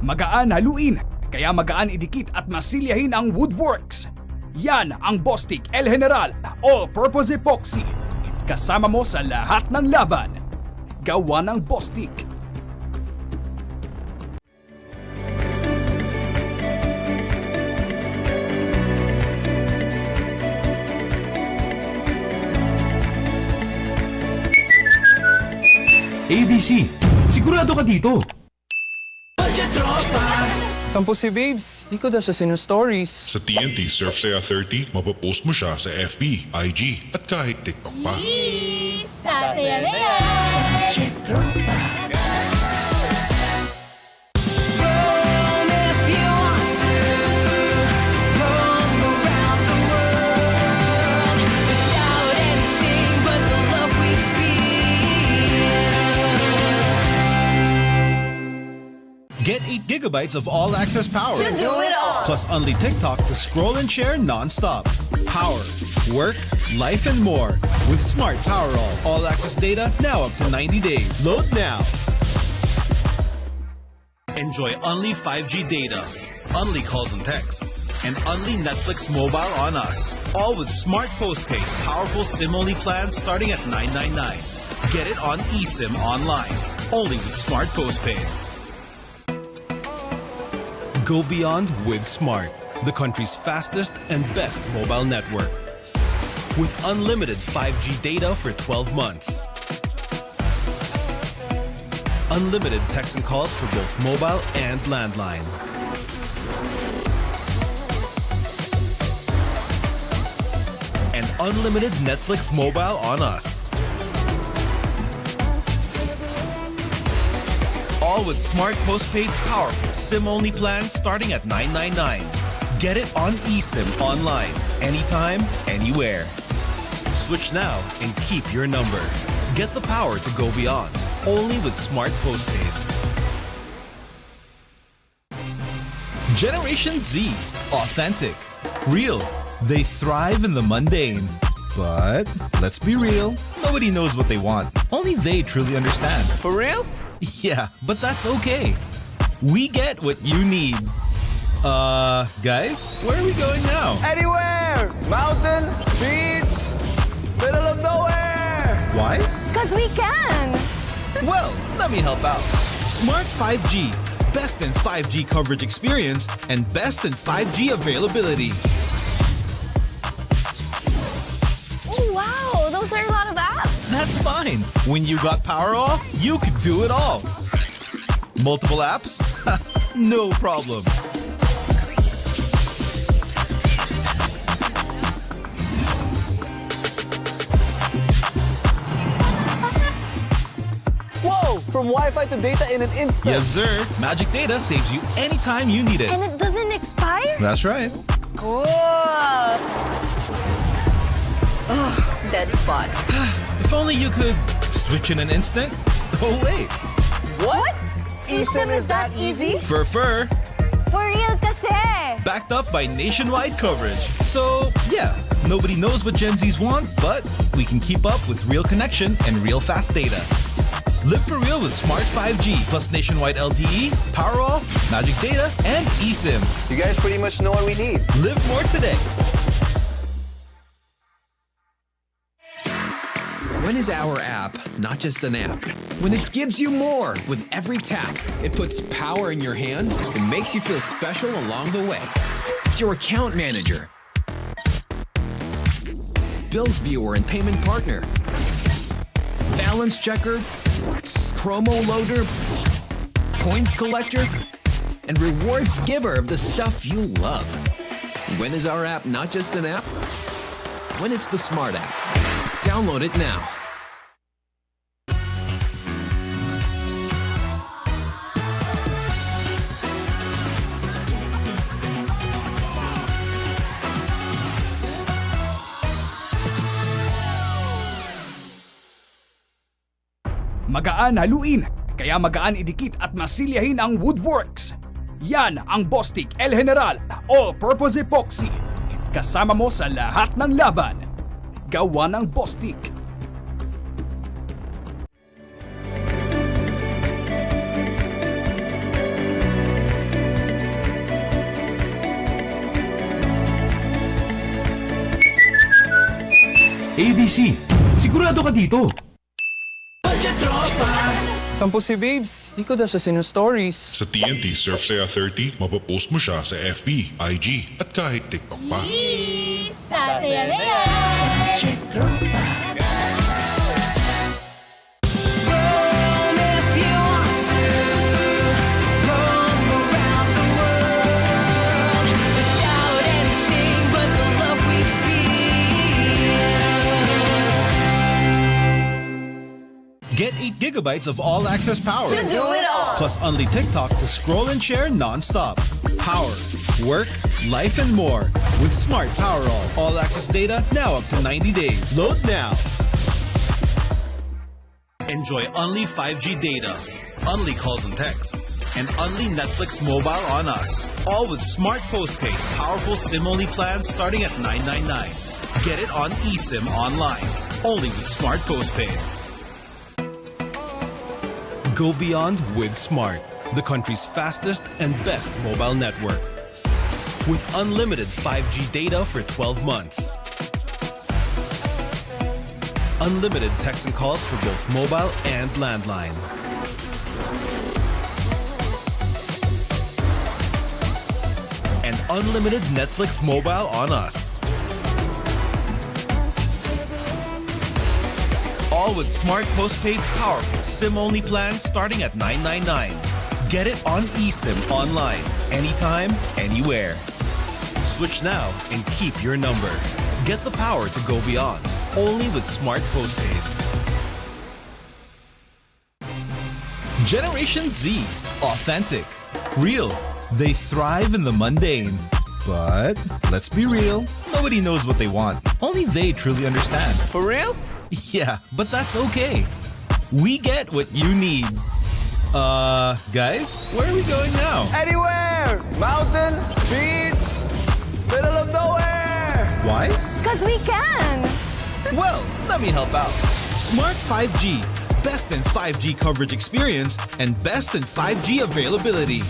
Magaan haluin, kaya magaan idikit at masilyahin ang woodworks. Yan ang Bostik El General All-Purpose Epoxy. Kasama mo sa lahat ng laban. Gawa ng Bostik. ABC, sigurado ka dito. Kampo si Babes, di ko daw siya sinu-stories. Sa TNT Surf Saya 30, mapopost mo siya sa FB, IG, at kahit TikTok pa. Sasaya na yan! Get 8 gigabytes of all-access power. To do it all! Plus only TikTok to scroll and share non-stop. Power, work, life, and more. With Smart Powerall. All-access data now up to 90 days. Load now. Enjoy only 5G data, only calls and texts, and only Netflix mobile on us. All with Smart Postpaid's powerful SIM-only plans starting at $999. Get it on eSIM online. Only with Smart Postpaid. Go beyond with Smart, the country's fastest and best mobile network. With unlimited 5G data for 12 months. Unlimited text and calls for both mobile and landline. And unlimited Netflix mobile on us. All with Smart Postpaid's powerful SIM-only plan starting at $999. Get it on eSIM online, anytime, anywhere. Switch now and keep your number. Get the power to go beyond, only with Smart Postpaid. Generation Z, authentic, real. They thrive in the mundane. But let's be real, nobody knows what they want. Only they truly understand. For real? Yeah, but that's okay. We get what you need. Guys, where are we going now? Anywhere! Mountain, beach, middle of nowhere! Why? Cause we can! Well, let me help out. Smart 5G, best in 5G coverage experience and best in 5G availability. Oh wow, those are a lot of apps! That's fine. When you got Powerall, you could do it all. Multiple apps? No problem. Whoa! From Wi-Fi to data in an instant. Yes, sir. Magic Data saves you anytime you need it. And it doesn't expire? That's right. Cool! Oh, dead spot. If only you could switch in an instant. Oh, wait. What? eSIM is that easy? For For real kasi! backed up by nationwide coverage. So, yeah, nobody knows what Gen Zs want, but we can keep up with real connection and real fast data. Live for real with Smart 5G plus nationwide LTE, Powerall, Magic Data, and eSIM. You guys pretty much know what we need. Live more today. When is our app not just an app? When it gives you more with every tap. It puts power in your hands and makes you feel special along the way. It's your account manager, bills viewer and payment partner, balance checker, promo loader, points collector, and rewards giver of the stuff you love. When is our app not just an app? When it's the Smart app. Download it now. Magaan haluin, kaya magaan idikit at masilyahin ang woodworks. Yan ang Bostik El General All-Purpose Epoxy. Kasama mo sa lahat ng laban. Gawa ng Bostik. ABC, sigurado ka dito. Tampo si Babes, di ko daw siya sinu-stories. Sa TNT Surf Saya 30, mapopost mo siya sa FB, IG, at kahit TikTok pa. Sasaya na yan! Get 8 gigabytes of all-access power. To do it all! Plus only TikTok to scroll and share non-stop. Power, work, life, and more with Smart Power All-access data now up to 90 days. Load now. Enjoy only 5G data, only calls and texts, and only Netflix mobile on us. All with Smart Postpaid's powerful SIM-only plans starting at $999. Get it on eSIM online, only with Smart Postpaid. Go beyond with Smart, the country's fastest and best mobile network. With unlimited 5G data for 12 months. Unlimited text and calls for both mobile and landline. And unlimited Netflix mobile on us. All with Smart Postpaid's powerful SIM-only plan starting at $999. Get it on eSIM online, anytime, anywhere. Switch now and keep your number. Get the power to go beyond, only with Smart Postpaid. Generation Z, authentic, real. They thrive in the mundane. But let's be real, nobody knows what they want. Only they truly understand. For real? Yeah, but that's okay. We get what you need. Guys, where are we going now? Anywhere! Mountain, beach, middle of nowhere! Why? Because we can! Well, let me help out. Smart 5G, best in 5G coverage experience and best in 5G availability.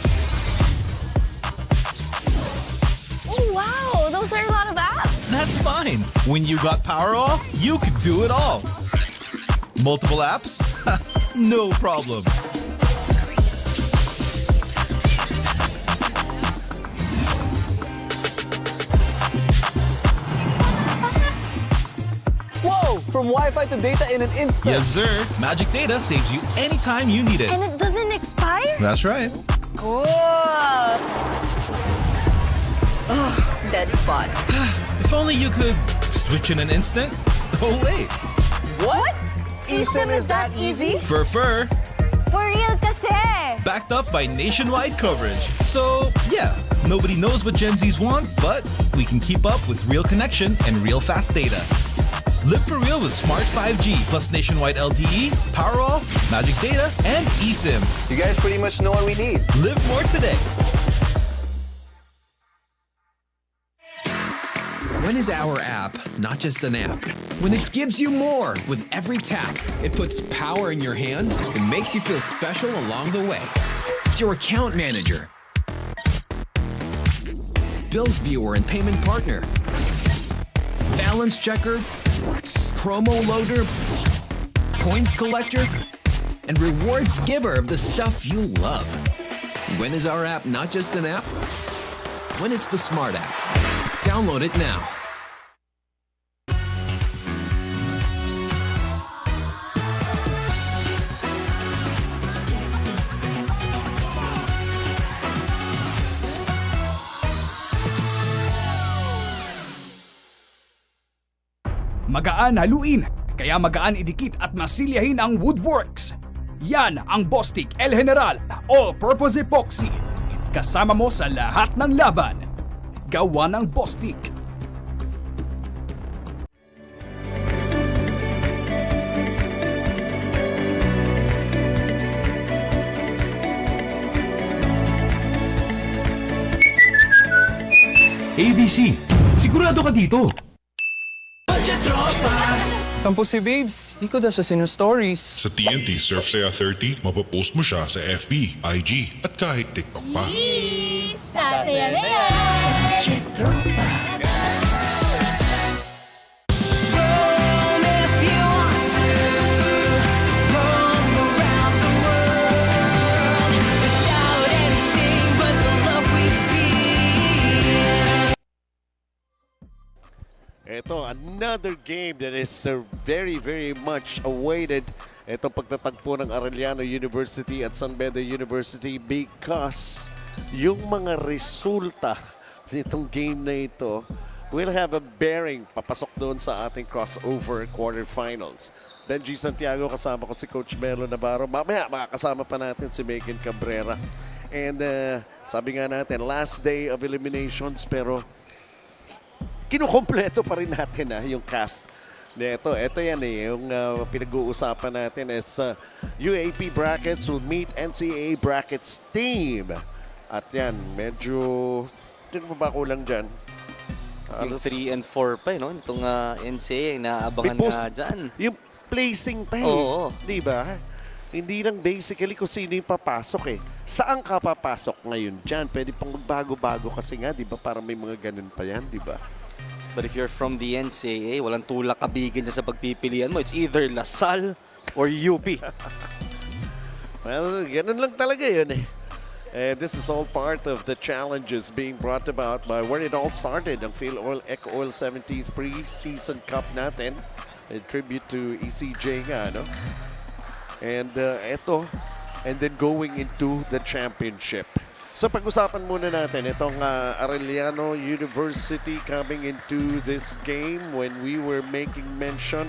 Oh, wow! Those are a lot of apps! That's fine. When you got Powerall, you could do it all. Multiple apps? No problem. Whoa! From Wi-Fi to data in an instant. Yes, sir. Magic Data saves you anytime you need it. And it doesn't expire? That's right. Cool! Oh, dead spot. If only you could switch in an instant. Oh, wait. What? eSIM is that easy? For For real kasi! backed up by nationwide coverage. So, yeah, nobody knows what Gen Zs want, but we can keep up with real connection and real fast data. Live for real with Smart 5G plus nationwide LTE, Powerall, Magic Data, and eSIM. You guys pretty much know what we need. Live more today. When is our app not just an app? When it gives you more with every tap. It puts power in your hands and makes you feel special along the way. It's your account manager, bills viewer and payment partner, balance checker, promo loader, points collector, and rewards giver of the stuff you love. When is our app not just an app? When it's the Smart app. Download it now. Magaan haluin, kaya magaan idikit at masilyahin ang woodworks. Yan ang Bostik El General All-Purpose Epoxy. Kasama mo sa lahat ng laban. Gawa ng Bostik. ABC, sigurado ka dito. Tampo si Babes, di ko daw siya sinu-stories. Sa TNT Surf Saya 30, mapopost mo siya sa FB, IG, at kahit TikTok pa. Sasaya na yan! Ito, another game that is very, very much awaited. Ito pagtatagpo ng Arellano University at San Beda University because yung mga resulta nitong game na ito will have a bearing papasok doon sa ating crossover quarterfinals. Benji Santiago, kasama ko si Coach Melo Navarro. Mamaya makakasama pa natin si Megan Cabrera. And sabi nga natin, last day of eliminations pero kinukompleto pa rin natin yung cast nito. Ito yan yung pinag-uusapan natin is UAP brackets will meet NCAA brackets team. At yan, medyo, hindi mo ba kulang dyan? Yung 3 and 4 pa no? Itong NCAA, inaabangan nga dyan. Yung placing pa Oo. Di ba? Hindi lang basically kung sino yung papasok Saan ka papasok ngayon dyan? Pwede pang bago-bago kasi nga, di ba? Parang may mga ganun pa yan, di ba? But if you're from the NCAA, walang tulak kabigin dyan sa pagpipilian mo. It's either LaSalle or UP. Well, ganun lang talaga yun And this is all part of the challenges being brought about by where it all started, ang FilOil EcoOil 17th Preseason Cup natin. A tribute to ECJ nga, no? And eto, and then going into the championship. So pag-usapan muna natin itong Arellano University coming into this game. When we were making mention,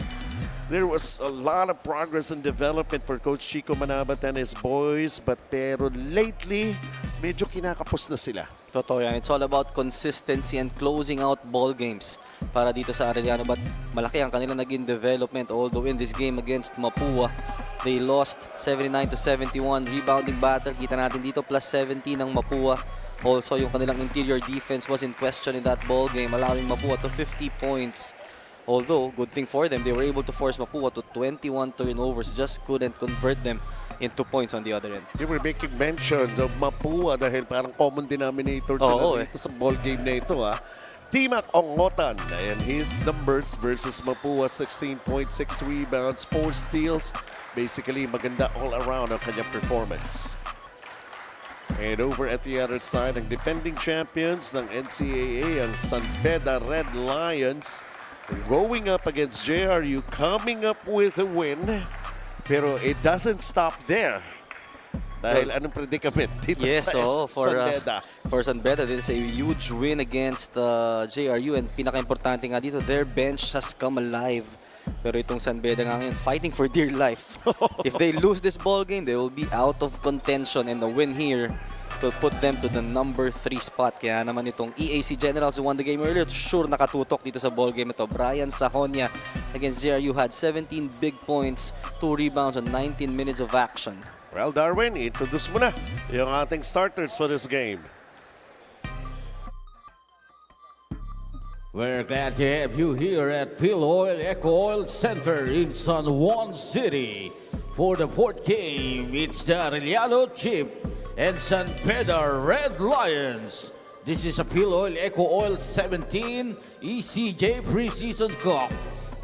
there was a lot of progress and development for Coach Chico Manabat and his boys. But pero lately, medyo kinakapos na sila. Totoo yan. It's all about consistency and closing out ball games para dito sa Arellano. But malaki ang kanilang naging development. Although in this game against Mapua, they lost 79-71. Rebounding battle, kita natin dito, plus 17 ng Mapua. Also, yung kanilang interior defense was in question in that ball game, allowing Mapua to 50 points. Although, good thing for them, they were able to force Mapua to 21 turnovers. Just couldn't convert them into points on the other end. You were making mention of Mapua dahil parang common denominator sila dito sa ball game na ito. Timak Ongotan and his numbers versus Mapua, 16.6 rebounds, 4 steals. Basically, maganda all around ang kanyang performance. And over at the other side, ang defending champions ng NCAA, ang San Beda Red Lions, going up against JRU, coming up with a win. Pero it doesn't stop there. Dahil anong predicament dito sa San Beda? For San Beda, this is a huge win against JRU. And pinaka-importante nga dito, their bench has come alive. Pero itong San Beda nga ngayon, fighting for dear life. If they lose this ball game, they will be out of contention. And the win here to put them to the number 3 spot. Kaya naman itong EAC Generals who won the game earlier, sure nakatutok dito sa ball game ito. Brian Sahonia against JRU had 17 big points, 2 rebounds on 19 minutes of action. Well, Darwin, introduce mo na yung ating starters for this game. We're glad to have you here at FilOil EcoOil Center in San Juan City. For the 4th game, it's the Arellano Chip and San Pedro Red Lions. This is a FilOil EcoOil 17th ECJ Preseason Cup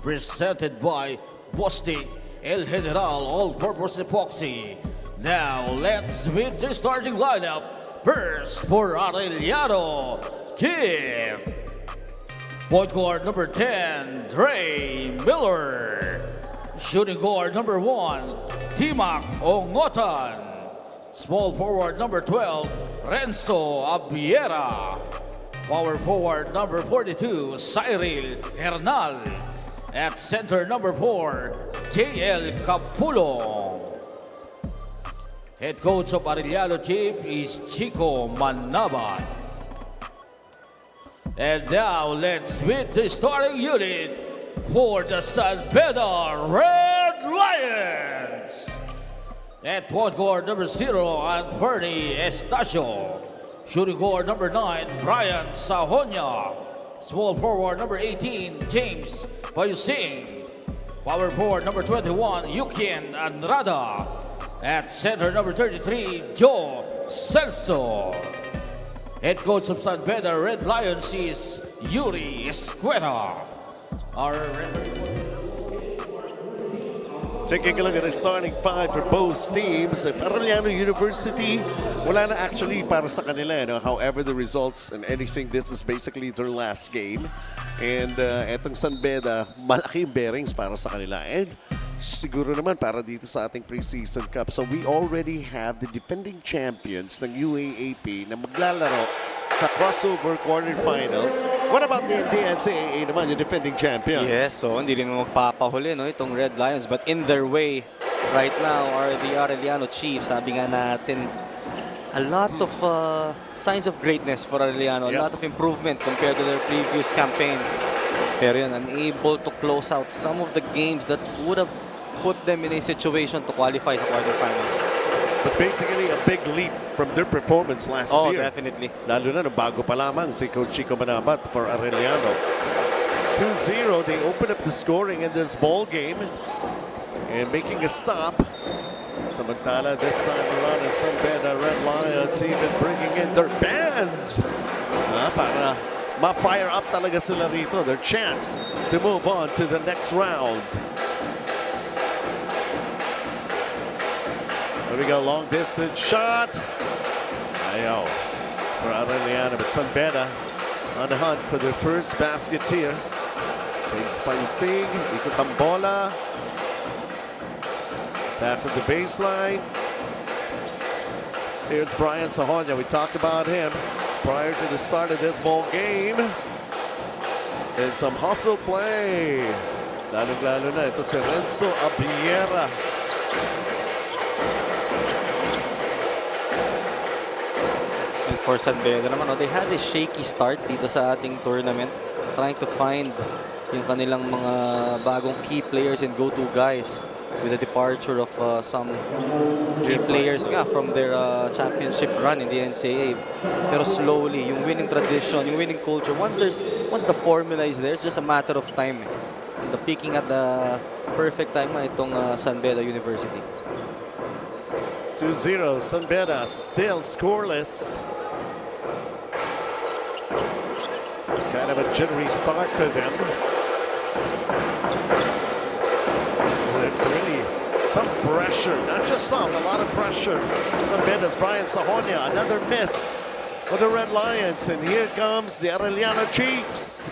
presented by Bostik El General All-Purpose Epoxy. Now, let's meet the starting lineup. First, for Arellano Chip. Point guard number 10, Dre Miller. Shooting guard number 1, Timak Ongotan. Small forward number 12, Renzo Abiera. Power forward number 42, Cyril Hernal. At center number 4, JL Capulong. Head coach of Arellano Chief is Chico Manabat. And now let's meet the starting unit for the San Pedro Red Lions. At point guard number 0, Anthony Estacio. Shooting guard number 9, Brian Sahonia. Small forward number 18, James Bayusing. Power forward number 21, Yukin Andrada. At center number 33, Joe Celso. Head coach of San Pedro Red Lions is Yuri Escueta. Our Taking a look at the starting five for both teams. If Arellano University, wala na actually para sa kanila. No? However, the results and anything, this is basically their last game. And etong San Beda, malaking bearings para sa kanila. And siguro naman para dito sa ating preseason cup. So we already have the defending champions ng UAAP na maglalaro sa crossover quarterfinals. What about the NCAA naman, the defending champions? Yes, so hindi rin magpapahuli no, itong Red Lions. But in their way right now are the Arellano Chiefs. Sabi nga natin, a lot of signs of greatness for Arellano. A lot of improvement compared to their previous campaign. Pero yun, unable to close out some of the games that would have put them in a situation to qualify sa quarterfinals. But basically a big leap from their performance last year. Oh, definitely. Lalo na nung bago pa lamang si Coach Chico Manabat for Arellano. 2-0, they open up the scoring in this ball game. And making a stop. Samantala, this time around in San Beda Red Lions even bringing in their bands. Para ma-fire up talaga sila rito. Their chance to move on to the next round. There we go, long distance shot. Ayaw for Arellano, but San Beda on the hunt for their first basket here. James Paising, ikot ang bola. Tap from the baseline. Here's Brian Sahonia. We talked about him prior to the start of this ball game. And some hustle play. Lalo-lalo na ito si Renzo Abiera. For San Beda naman, they had a shaky start dito sa ating tournament, trying to find yung kanilang mga bagong key players and go-to guys with the departure of some key players nga from their championship run in the NCAA. Pero slowly, yung winning tradition, yung winning culture, once the formula is there, it's just a matter of time. And the peaking at the perfect time itong San Beda University. 2-0, San Beda still scoreless. Kind of a jittery start for them. There's really some pressure, not just some, a lot of pressure. San Beda's Brian Sahonia, another miss for the Red Lions. And here comes the Arellano Chiefs.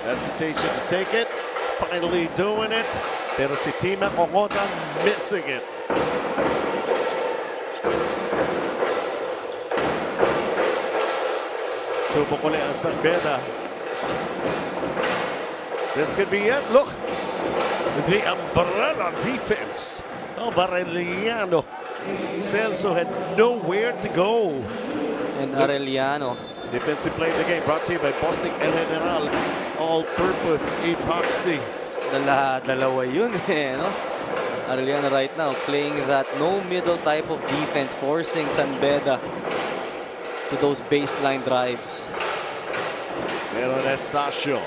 Hesitation to take it, finally doing it. Pero si Tima Ongota missing it. Subok ulit ang San Beda. This could be it. Look, the umbrella defense of Arellano. Celso had nowhere to go. And Arellano. Defensive play of the game brought to you by Bostic El General. All-purpose epoxy. Dalawa yun no? Arellano right now playing that no middle type of defense, forcing San Beda to those baseline drives. Pero Estacio.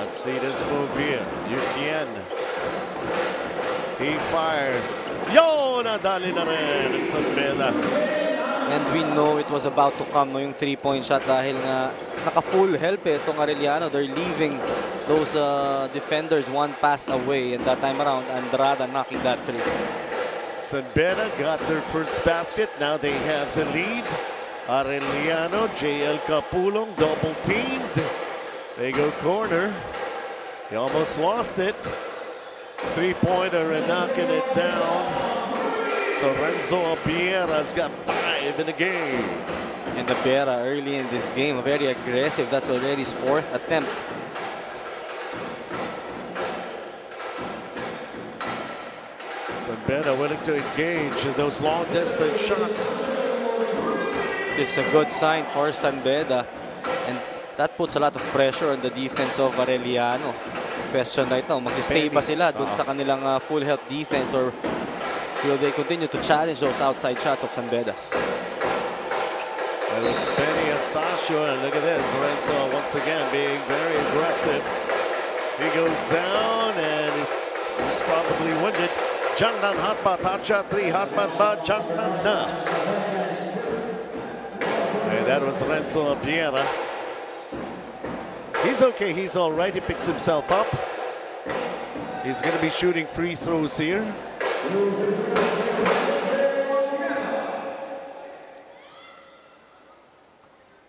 Let's see this move here. Yukien. He fires. Yo! Nadali na rin ang San Beda. And we know it was about to come no, yung 3-point shot dahil nga naka-full help itong Arellano. They're leaving those defenders one pass away, and that time around Andrada knocking that free. San Beda got their first basket. Now they have the lead. Arellano, JL Capulong double teamed. They go corner. He almost lost it. Three-pointer and knocking it down. So Renzo Abiera's got 5 in the game. And Abiera early in this game, very aggressive. That's already his 4th attempt. San Beda willing to engage in those long-distance shots. This is a good sign for San Beda. And that puts a lot of pressure on the defense of Arellano. Question right now, magsistay ba sila dun sa kanilang full health defense, or will they continue to challenge those outside shots of San Beda? It was Benny Estacio, and look at this, Renzo once again being very aggressive. He goes down and he's probably winded. Jangnan Hatba, Tacha 3, Hatman Ba, Jangnan Na. And that was Renzo Abiera. He's okay, he's all right, he picks himself up. He's going to be shooting free throws here.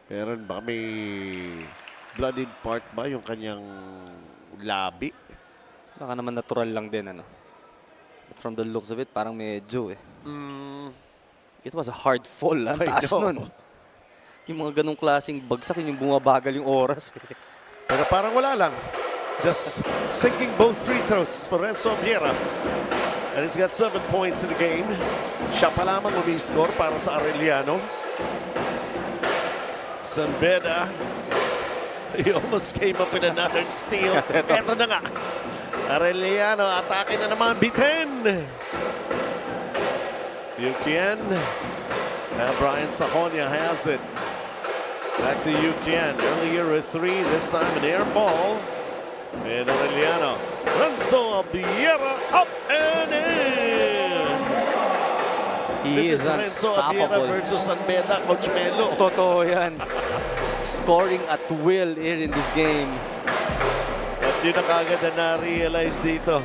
Meron ba may blooded part ba yung kanyang labi? Baka naman natural lang din, ano. But from the looks of it, parang medyo eh. It was a hard fall, ang I taas know. nun. Yung mga ganong klaseng bagsak, yung bumabagal yung oras eh. Pero parang wala lang. Just sinking both free throws for Renzo Viera. And he's got 7 points in the game. Siya pa lamang umi-score para sa Arellano. Sanbeda. He almost came up with another steal. Eto na nga. Arellano, atake na naman. Biten. Yukian. Now Brian Sajonia has it. Back to Yukian. Earlier a 3. This time an air ball. And Arellano. Renzo Viera up and in. He This is is Renzo Viera unstoppable. versus Sanbeda, Coach Melo. Totoo yan. Scoring at will here in this game. At yun na kagad na na-realize dito.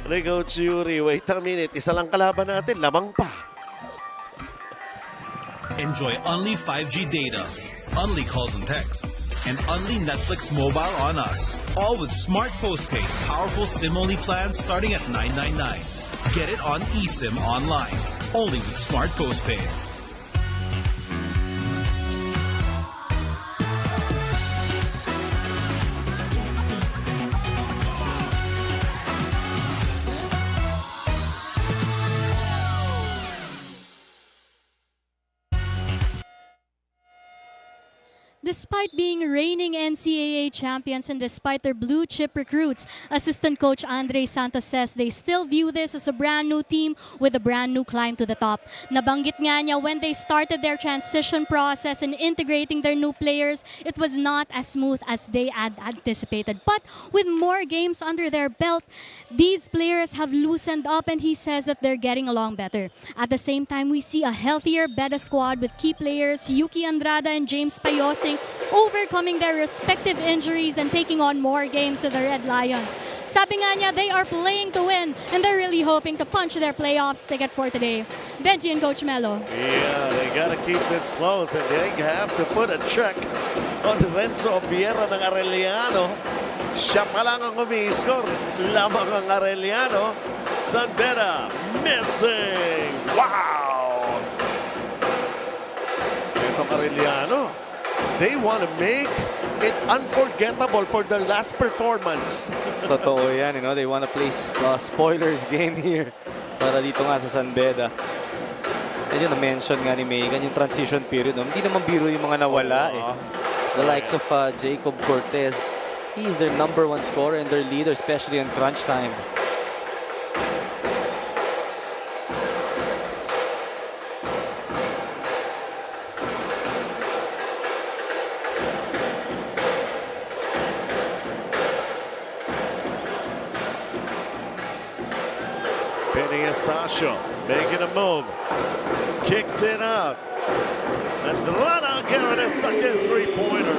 Rico Chiuri, wait a minute. Isa lang kalaban natin, lamang pa. Enjoy only 5G data, only calls and texts, and only Netflix mobile on us. All with Smart Postpaid's powerful SIM-only plans starting at $9.99. Get it on eSIM online, only with Smart Postpaid. Despite being reigning NCAA champions and despite their blue chip recruits, assistant coach Andre Santos says they still view this as a brand new team with a brand new climb to the top. Nabanggit nga niya when they started their transition process and integrating their new players, it was not as smooth as they had anticipated. But with more games under their belt, these players have loosened up and he says that they're getting along better. At the same time, we see a healthier, better squad with key players Yuki Andrada and James Payosing overcoming their respective injuries and taking on more games with the Red Lions. Sabi nga niya, they are playing to win and they're really hoping to punch their playoffs ticket for today. Benji and Coach Melo. Yeah, they gotta keep this close and they have to put a check on Renzo Viera ng Arellano. Siya pa lang ang umi-score. Lamang ang Arellano. Sanbeda missing. Wow! Itong Arellano. They want to make it unforgettable for their last performance. Totoo yan, you know, they want to play spoilers game here para dito nga sa Sanbeda. Medyo na-mention nga ni Megan yung transition period. No? Hindi naman biro yung mga nawala. The likes of Jacob Cortez, he is their #1 scorer and their leader, especially in crunch time. Estacio making a move, kicks it out. Andrada getting a second three-pointer.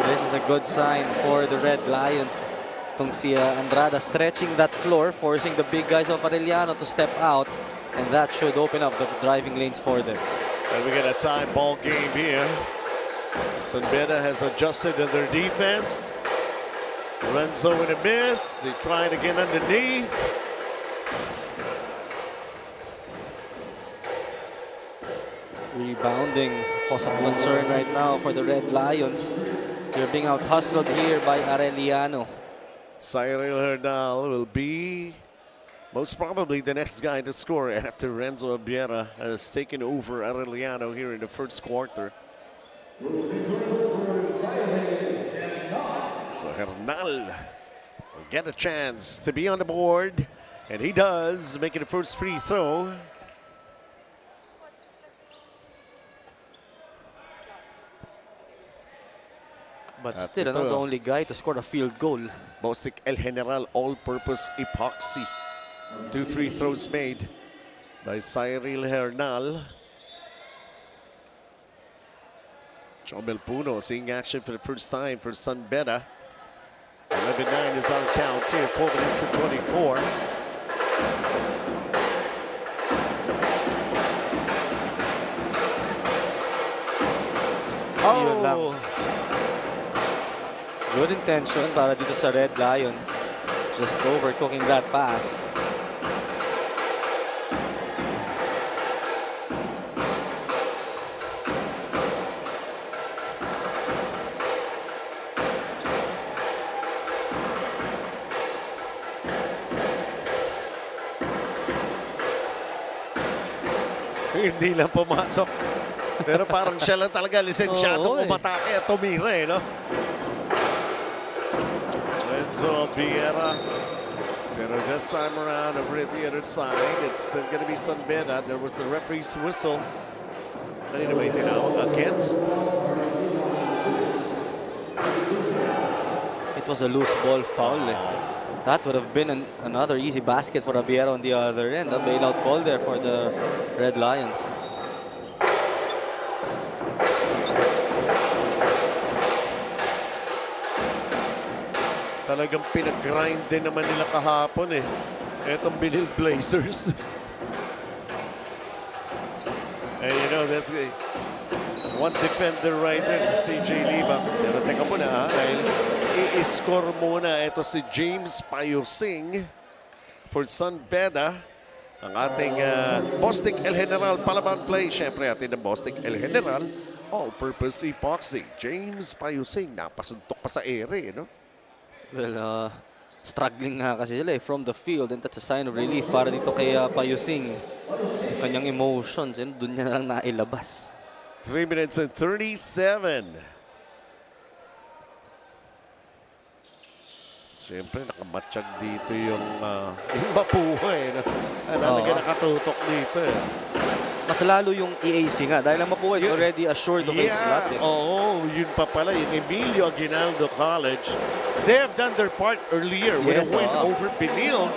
This is a good sign for the Red Lions. Itong si Andrada stretching that floor, forcing the big guys of Arellano to step out, and that should open up the driving lanes for them. And we get a tie ball game here. Sanbeda has adjusted in their defense. Renzo with a miss. He trying to get underneath. Rebounding, cause of concern right now for the Red Lions. They're being out-hustled here by Arellano. Cyril Herdal will be most probably the next guy to score after Renzo Viera has taken over Arellano here in the first quarter. So Hernal will get a chance to be on the board, and he does, making the first free throw. But still, not the only guy to score a field goal. Bostic El General All-Purpose Epoxy. 2 free throws made by Cyril Hernal. Chomel Puno seeing action for the first time for Sanbeda. 11 9 is our count here. 4 minutes and 24. Yun lang. Good intention para dito sa Red Lions. Just overcooking that pass. Hindi lang pumasok. Pero parang siya lang talaga lisensyadong Oo, umatake at tumira eh, no? Enzo Biera. Pero this time around over at the other side, it's still going to be Sanbeda. There was the referee's whistle. Kanina ba itinawag? Against. It was a loose ball foul. That would have been another easy basket for Abiera on the other end. A bailout call there for the Red Lions. Talagang pinag-grind din naman nila kahapon eh. Etong Binil Blazers. And you know, that's one defender right there, si CJ Libang. Pero teka muna ha, dahil i-score muna ito si James Payosing for San Beda. Ang ating Bostik El General palaban play. Siyempre atin ang Bostik El General all-purpose epoxy. James Payosing, napasuntok pa sa ere, no? Well, struggling nga kasi sila from the field, and that's a sign of relief para dito kay Payusing. Yung kanyang emotions, and doon niya na lang nailabas. 3 minutes and 37. Siyempre, nakamatsyag dito yung Mapuhay. Talaga nakatutok dito eh. Mas lalo yung EAC nga, dahil ang Mapuhay is already assured of his slot. Oo, yun pa pala. Yung Emilio Aguinaldo College. They have done their part earlier with a win over Benilde.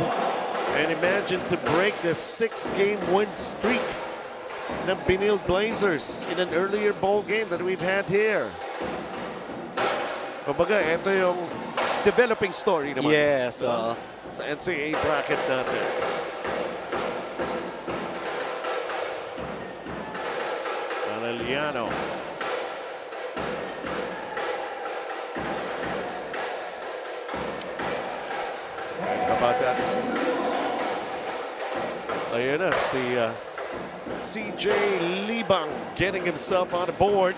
And imagine to break the 6-game win streak ng Benilde Blazers in an earlier bowl game that we've had here. Kumbaga, ito yung developing story naman. Yes. Sa NCAA bracket natin. Arellano. How about that? Ayun na, si CJ Libang getting himself on the board.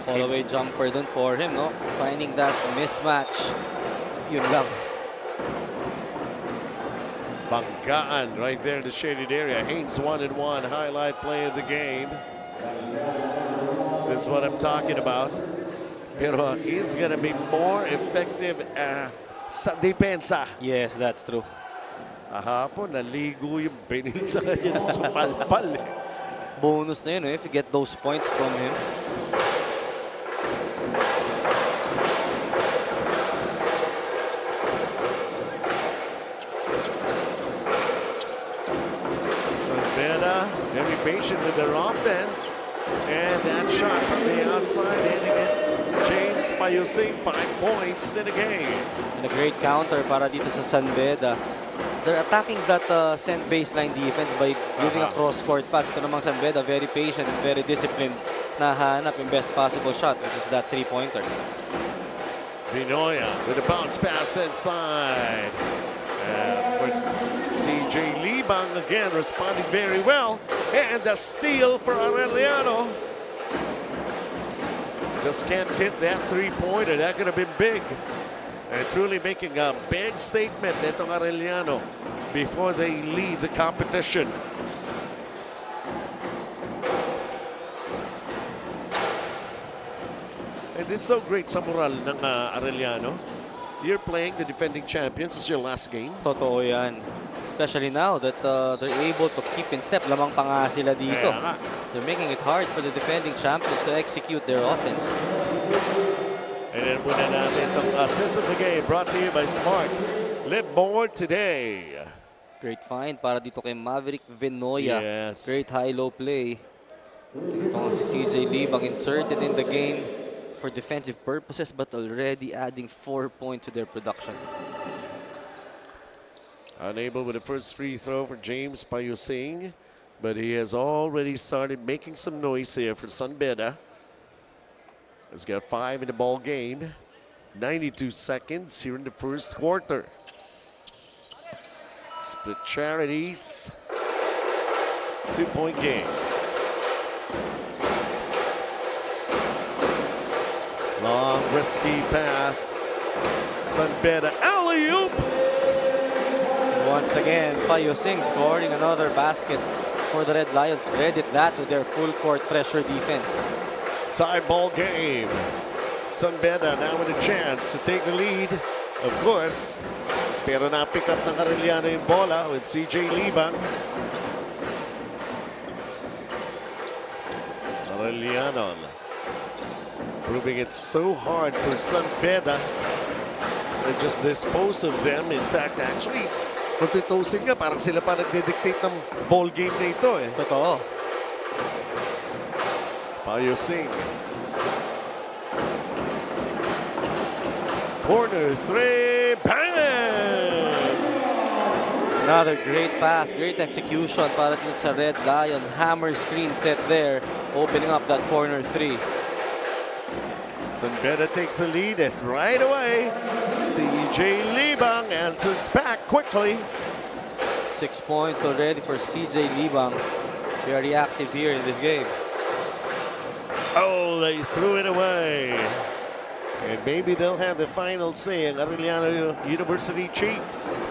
Follow-away jumper dun for him, no? Finding that mismatch. Yun lang. Banggaan right there in the shaded area. Haynes 1-1 highlight play of the game. This is what I'm talking about. Pero he's gonna be more effective sa depensa. Yes, that's true. Kahapon, naligo yung Benil sa kanya na sumalpal eh. Bonus na yun if you get those points from him. Sanbeda, very patient with their offense. And that shot from the outside, hitting it. James Payusing, 5 points in a game. And a great counter para dito sa San Beda. They're attacking that send baseline defense by giving a cross-court pass. Ito namang San Beda, very patient and very disciplined na hanap yung best possible shot, which is that 3-pointer. Vinoya with a bounce pass inside. And of course, CJ Libang again responding very well. And the steal for Arellano. Just can't hit that 3-pointer. That could have been big. And truly making a big statement itong Arellano before they leave the competition. And it's so great sa moral ng Arellano. You're playing the defending champions. It's your last game. Totoo yan. Especially now that they're able to keep in step. Lamang pa nga sila dito. They're making it hard for the defending champions to execute their offense. And then muna natin itong assist of the game brought to you by Smart. Live more today. Great find para dito kay Maverick Vinoya. Yes. Great high-low play. Ito nga si CJ Libang inserted in the game. for defensive purposes, but already adding 4 points to their production. Unable with the first free throw for James Payusing, but he has already started making some noise here for San Beda. He's got 5 in the ball game. 92 seconds here in the first quarter. Split Charities. 2-point game. Long risky pass. San Beda alley-oop. Once again, Payusing scoring another basket for the Red Lions. Credit that to their full court pressure defense. Tie ball game. San Beda now with a chance to take the lead. Of course, pero na-pick up ng Arellano yung bola with CJ Libang. Arellano proving it so hard for San Beda to just dispose of them. In fact, actually, kung titusin nga, parang sila pa nagdidictate ng ball game na ito eh. Totoo. Payusing. Corner 3, bang! Another great pass, great execution para din sa Red Lions. Hammer screen set there, opening up that corner 3. San Beda takes the lead and right away, CJ Libang answers back quickly. 6 points already for CJ Libang. Very active here in this game. Oh, they threw it away. And maybe they'll have the final say in Arellano University Chiefs.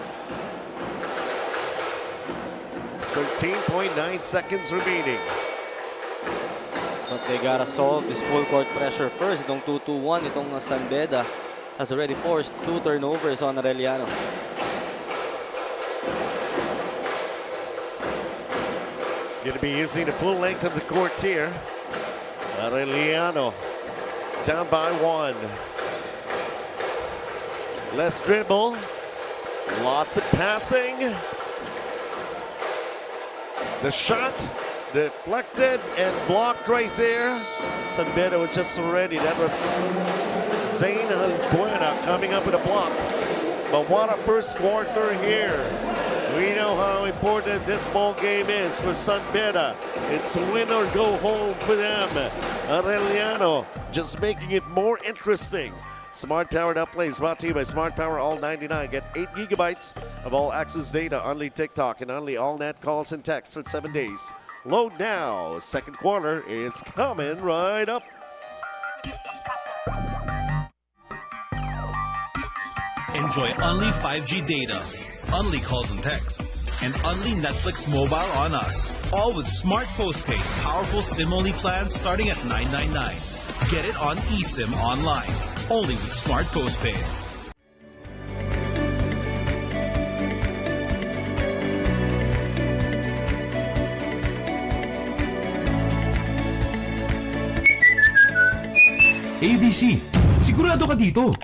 13.9 seconds remaining. But they gotta solve this full court pressure first. Itong 2-2-1, itong San Beda has already forced 2 turnovers on Arellano. Gonna be using the full length of the court here. Arellano down by 1. Less dribble. Lots of passing. The shot deflected and blocked right there. San Beda was just ready. That was Zayn Albuena coming up with a block. But what a first quarter here. We know how important this ball game is for San Beda. It's win or go home for them. Arellano just making it more interesting. Smart Powered Up Plays brought to you by Smart Power All 99. Get 8 gigabytes of all access data, only TikTok, and only all net calls and texts for 7 days. Load now. Second quarter is coming right up. Enjoy only 5G data, only calls and texts, and only Netflix mobile on us. All with Smart Postpaid's powerful SIM-only plans starting at $9.99. Get it on eSIM online, only with Smart Postpaid. ABC, sigurado ka dito.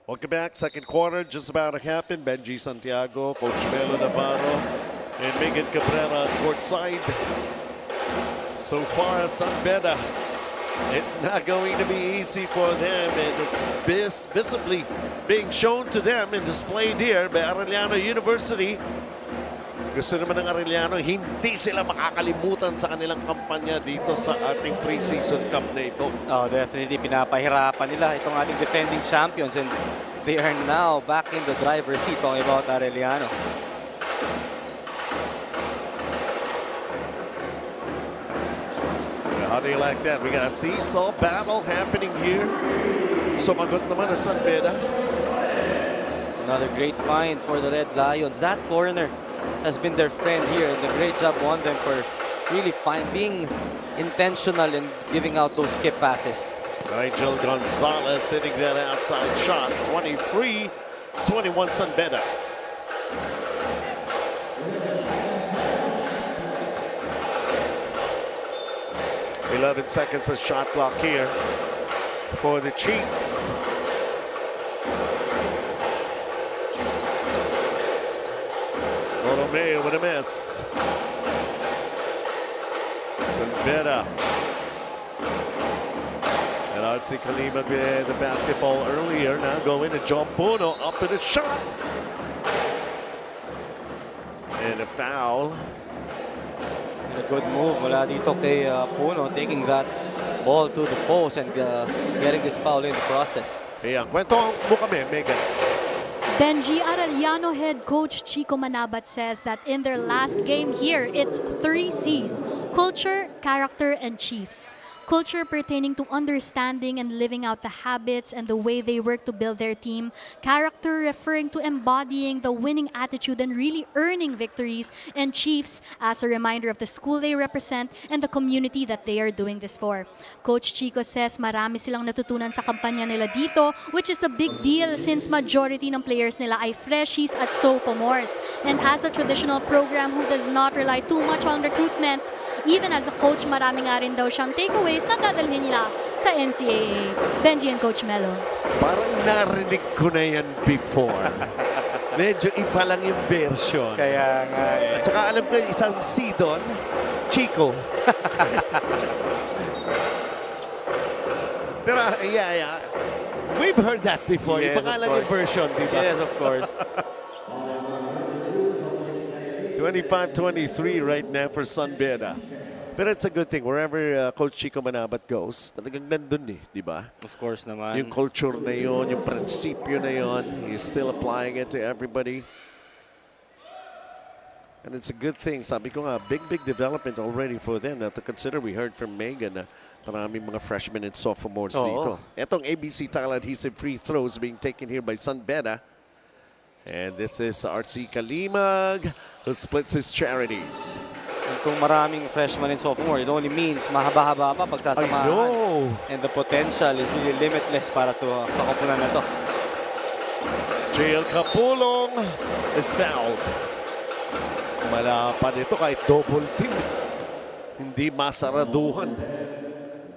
Welcome back. Second quarter just about to happen. Benji Santiago, Coach Melo Navarro, and Megan Cabrera courtside. So far, San Beda, it's not going to be easy for them, and it's visibly being shown to them and displayed here by Arellano University. Gusto naman ng Arellano, hindi sila makakalimutan sa kanilang kampanya dito sa ating preseason cup na ito. Oh, definitely pinapahirapan nila itong ating defending champions, and they are now back in the driver's seat talking about Arellano. How do you like that? We got a seesaw battle happening here. Sumagot naman na San Beda. Another great find for the Red Lions. That corner has been their friend here, and a great job on them for really being intentional and giving out those skip passes. Nigel Gonzalez hitting that outside shot. 23-21 San Beda. "11 seconds of shot clock here for the Chiefs." Borromeo with a miss. San Beda. And RC Kalima with the basketball earlier. Now going to John Puno. Up with a shot. And a foul. And a good move mula dito kay Puno, taking that ball to the post and getting this foul in the process. Ayan, kwento mo kami, Megan. Benji Arellano head coach Chico Manabat says that in their last game here, it's 3 C's: culture, character, and Chiefs. Culture pertaining to understanding and living out the habits and the way they work to build their team. Character referring to embodying the winning attitude and really earning victories. And Chiefs as a reminder of the school they represent and the community that they are doing this for. Coach Chico says marami silang natutunan sa kampanya nila dito, which is a big deal since majority ng players nila ay freshies at sophomores. And as a traditional program who does not rely too much on recruitment, even as a coach, marami nga rin daw siyang takeaways na dadalhin nila sa NCAA. Benji and Coach Melo. Parang narinig ko na yan before. Medyo iba lang yung version. Kaya nga eh. At saka alam ko yung isang C doon, Chico. Pero yeah. We've heard that before. Yes, Iba nga lang yung version, di ba? Yes, of course. 25-23 right now for San Beda. But it's a good thing. Wherever Coach Chico Manabat goes, talagang nandun eh, di ba? Of course naman. Yung culture na yun, yung prinsipyo na yun, he's still applying it to everybody. And it's a good thing. Sabi ko nga, big development already for them. Now to consider, we heard from Megan na maraming mga freshmen and sophomores dito. Etong ABC tile adhesive free throws being taken here by San Beda. And this is RC Kalimag who splits his charities. And kung maraming freshman and sophomore, it only means mahaba-haba pa pagsasamahan. I know. And the potential is really limitless para to sa koponan na to. JL Capulong is fouled. Malapan ito kahit double team. Hindi masaraduhan.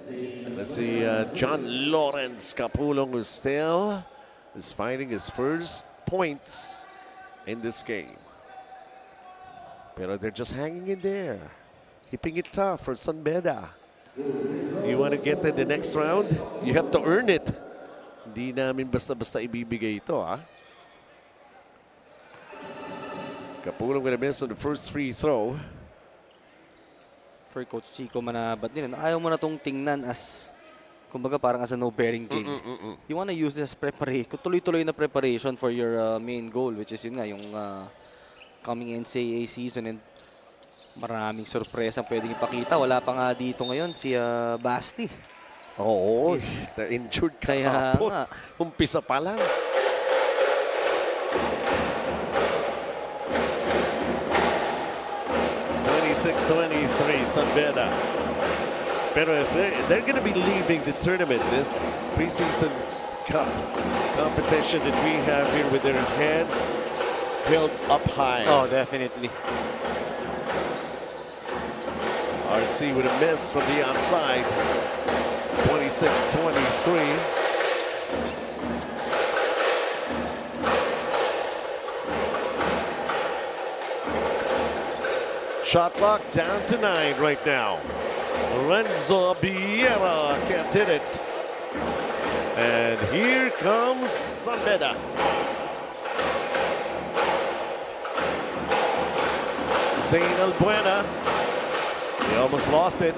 And let's see John Lawrence Capulong who still is finding his first points in this game. Pero they're just hanging in there. Keeping it tough for San Beda. You want to get to the next round? You have to earn it. Hindi namin basta-basta ibibigay ito, ha? Capulong gonna miss on the first free throw. For Coach Chico Manabat din, ayaw mo na itong tingnan as, kumbaga parang as a no-bearing game. You wanna use this as preparation, tuloy-tuloy na preparation for your main goal, which is yun nga, yung coming NCAA season, and maraming sorpresa pwedeng ipakita. Wala pa nga dito ngayon si Basti. Oo, na-injured Kaya kahapon. nga. Umpisa pa lang. (26-23) San Beda. Pero if they're going to be leaving the tournament, this preseason cup competition that we have here with their heads held up high. Oh, definitely. RC with a miss from the outside. 26-23. Shot clock down to 9 right now. Lorenzo Biera can't hit it. And here comes San Beda. Zain Albuena. He almost lost it.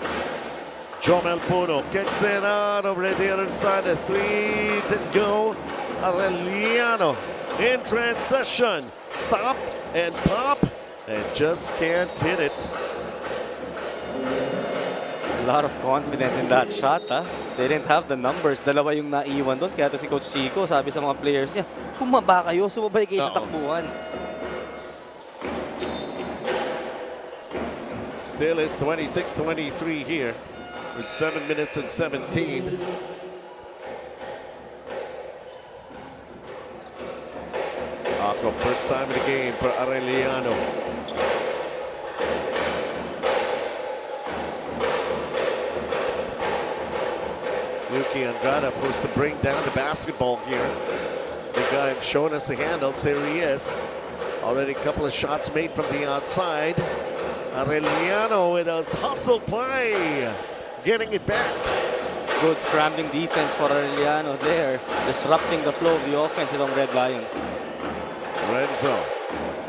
Jomel Puno kicks it out over the other side. A 3 didn't go. Arellano in transition. Stop and pop. And just can't hit it. A lot of confidence in that shot, ha? They didn't have the numbers. Dalawa yung naiwan doon. Kaya to si Coach Chico, sabi sa mga players niya, bumaba kayo, sumabay kayo sa takbuhan. Still is 26-23 here with 7 minutes and 17. Ako, first time in the game for Arellano. Yuki Andrada forced to bring down the basketball here. The guy showing us the handles. Here he is. Already a couple of shots made from the outside. Arellano with a hustle play. Getting it back. Good scrambling defense for Arellano there. Disrupting the flow of the offense itong Red Lions. Renzo.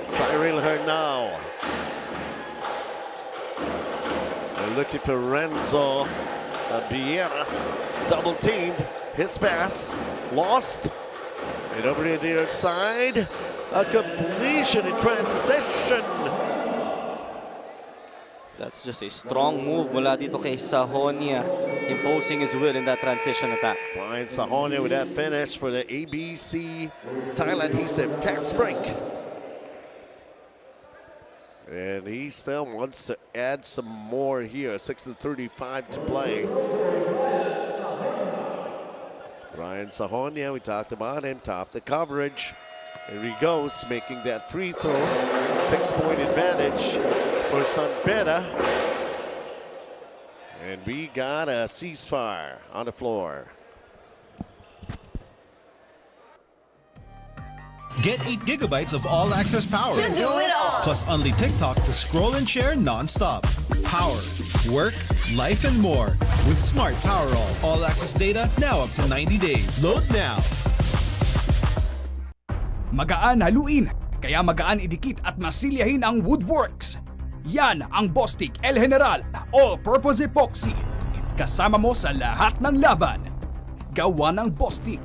Cyril Hernao. They're looking for Renzo. Vieira. Double teamed. His pass. Lost. And over to the other side. A completion in transition. That's just a strong move mula dito kay Sahonia, imposing his will in that transition attack. Brian Sahonia with that finish for the ABC Thailand. He said fast break. And he still wants to add some more here. 6:35 to play. Brian Sahonia, we talked about him, top the coverage. Here he goes, making that free throw. 6-point advantage for San Pedro. And we got a ceasefire on the floor. Get 8 gigabytes of all-access power. To do it all. Plus only TikTok to scroll and share non-stop. Power, work, life, and more. With Smart Power all-access data now up to 90 days. Load now. Magaan haluin, kaya magaan idikit at masilyahin ang Woodworks. Yan ang Bostik El General All-Purpose Epoxy. Kasama mo sa lahat ng laban. Gawa ng Bostik.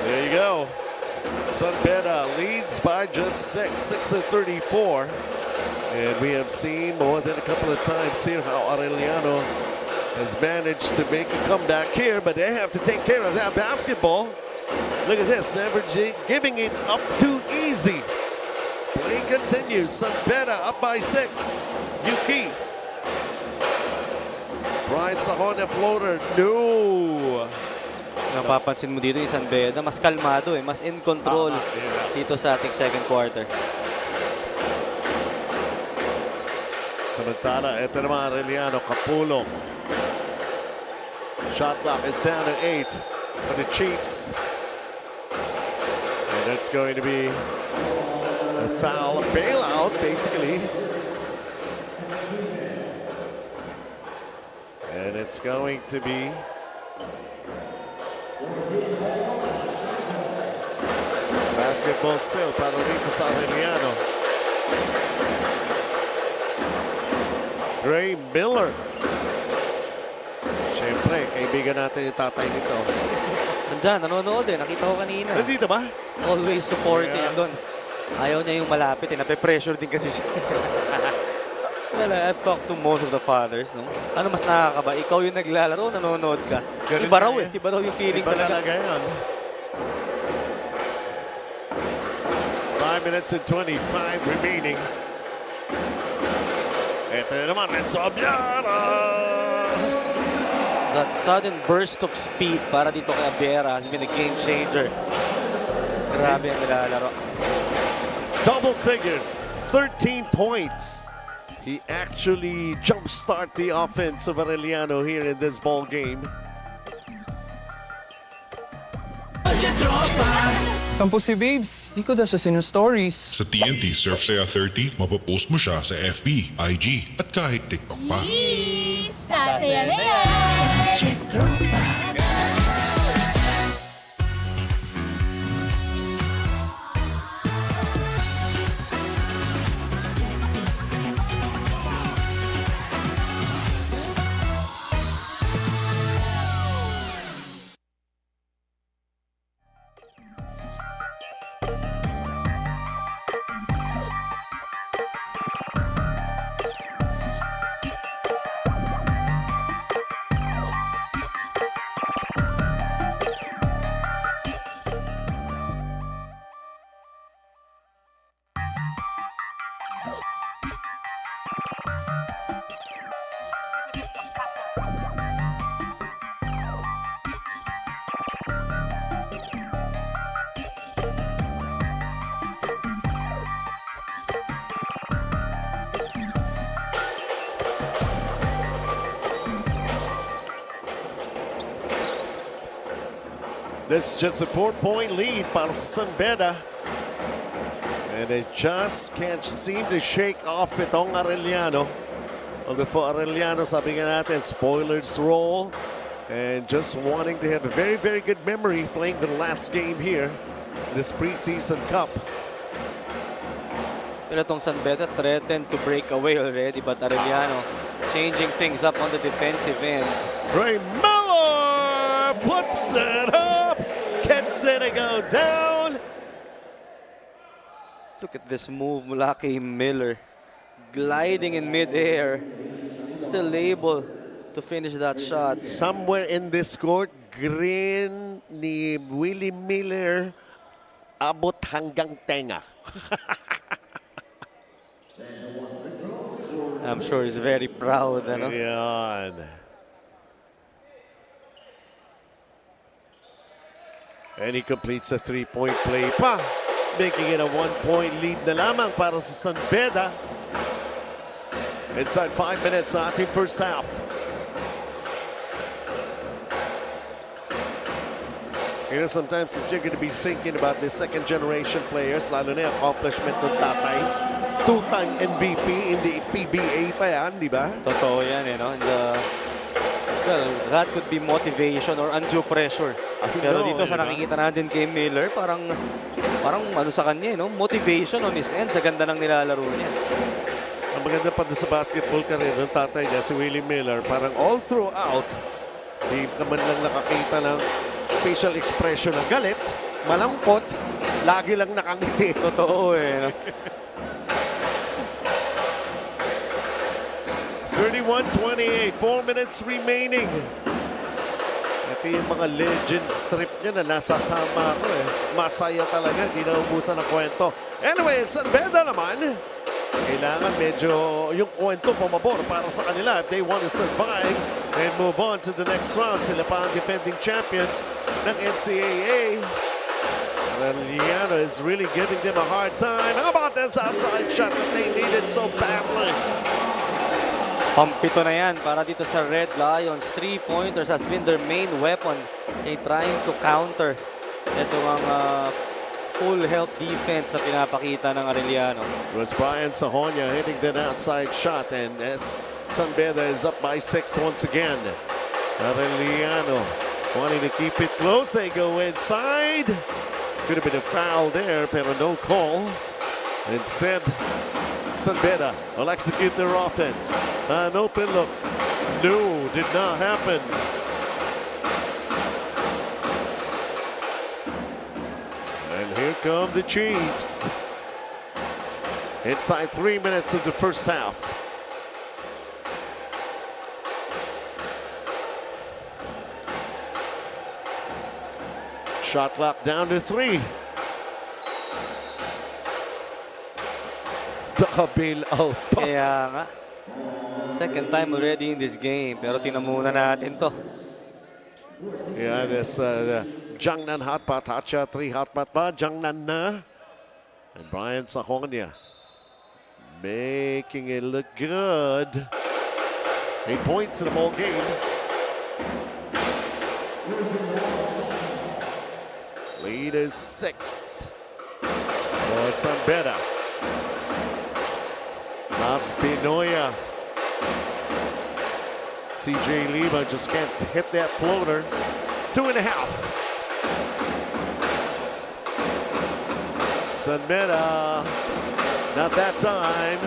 There you go. San Pedro leads by just 6-34. And we have seen more than a couple of times here how Arellano has managed to make a comeback here, but they have to take care of that basketball. Look at this, never giving it up too easy. Play continues. San Pedro up by 6. Yuki. Brian Sahonia floater. No. Napapansin mo dito yung San Beda, mas kalmado mas in control dito sa ating second quarter. Samantala, ito naman Arellano, Kapulong. Shot clock is down to 8 for the Chiefs. And that's going to be a foul, a bailout, basically. And it's going to be basketball still para dito sa Arellano. Dre Miller. Siyempre, kaibigan natin yung tatay nito. Nandyan, nanonood nakita ko kanina. Nandito ba? Always supporting doon. Ayaw niya yung malapit nape-pressure din kasi siya. Well, I've talked to most of the fathers, no? Ano mas nakakaba? Ikaw yung naglalaro, nanonood ka. Iba raw Iba raw yung feeling talaga. Iba talaga yan. 5 minutes and 25 remaining. Ito naman, Renzo Abiara. That sudden burst of speed para dito kay Abiara has been a game changer. Grabe ang nilalaro. Double figures, 13 points. He actually jumpstart the offense of Arellano here in this ball game. Tampo si Babes. Di ko daw siya stories. Sa TNT Surf Saya 30, mapopost mo siya sa FB, IG, at kahit TikTok pa. Sasaya na yan! This is just a 4-point lead para sa San Beda. And they just can't seem to shake off itong Arellano. Although for Arellano, sabi nga natin, spoilers roll. And just wanting to have a very, very good memory playing the last game here in this preseason cup. Pero itong San Beda threatened to break away already, but Arellano changing things up on the defensive end. Trey Miller flips it up, gets it to go down. Look at this move mula kay Miller. Gliding in mid-air. Still able to finish that shot. Somewhere in this court, green ni Willie Miller abot hanggang tenga. I'm sure he's very proud. Ano? Yan. And he completes a 3-point play pa, making it a 1-point lead na lamang para sa San Beda. Inside 5 minutes sa ating first half. You know, sometimes if you're going to be thinking about the second-generation players, lalo na yung accomplishment ng tatay, 2-time MVP in the PBA pa yan, di ba? Totoo yan, no? And, well, that could be motivation or undue pressure. Pero dito sa nakikita natin kay Miller, parang ano sa kanya, no? Motivation on his end sa ganda ng nilalaro niya. Ang maganda pa doon sa basketball career ng tatay niya, si Willie Miller, parang all throughout, di ka man lang nakakita ng facial expression ng galit, malangkot, lagi lang nakangiti. Totoo eh. 31-28, 4 minutes remaining. Ito yung mga legend strip niya na nasasama ko eh. Masaya talaga, hindi na ubusan ng kwento. Anyway, San Beda naman, kailangan medyo yung kwento pumabor para sa kanila if they want to survive and move on to the next round. Sila pa ang defending champions ng NCAA. Arellano is really giving them a hard time. How about this outside shot that they needed so badly? Pampito na yan para dito sa Red Lions. 3-pointers has been their main weapon in trying to counter ito ang full help defense na pinapakita ng Arellano. It was Brian Sahonia hitting that outside shot, and as San Beda is up by 6 once again. Arellano wanting to keep it close. They go inside. Could have been a foul there, pero no call. Instead, San Beda will execute their offense. An open look. No, did not happen. And here come the Chiefs. Inside 3 minutes of the first half. Shot clock down to 3. Nakabail out pa. Kaya nga, second time already in this game, pero tinamunan natin to. Yeah, this Jiangnan hot pot, hot shot 3 hot pot pa, Jiangnan na. And Brian Sahonia making it look good. 8 points in the ball game. Lead is 6 for San Beda. Pinoya. CJ Lima just can't hit that floater. 2.5. San Beda, not that time.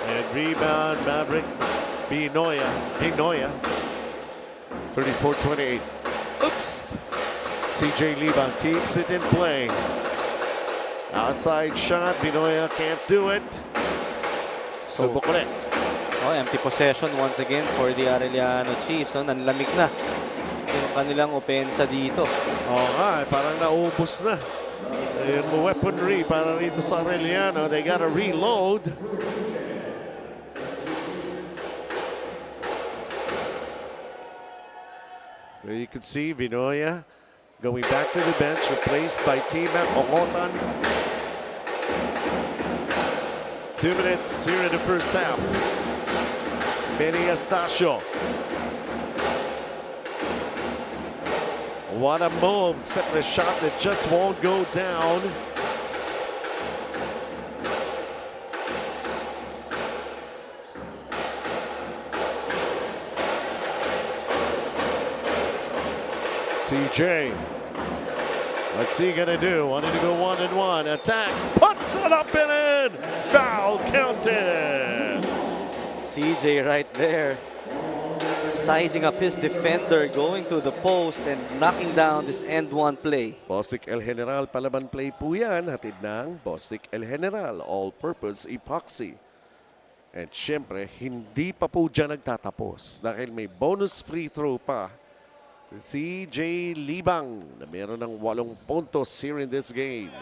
And rebound, Maverick Pinoya. 34-28. Oops. CJ Lima keeps it in play. Outside shot, Pinoya can't do it. So ulit. Oh, empty possession once again for the Arellano Chiefs. No? Nanlamig na yung kanilang opensa dito. Oo nga, parang naubos na. Yung weaponry para rito sa Arellano. They gotta reload. There you can see Vinoya going back to the bench, replaced by teammate Omotan. 2 minutes here in the first half. Benny Estacio. What a move, except for a shot that just won't go down. CJ. What's he gonna do? Wanted to go 1-1. Attacks, puts it up and in. Foul counted. CJ right there, sizing up his defender, going to the post and knocking down this end one play. Bostik El General palaban play po yan. Hatid ng Bostik El General all-purpose epoxy. At syempre, hindi pa po dyan nagtatapos dahil may bonus free throw pa. CJ Libang na meron ng 8 puntos here in this game.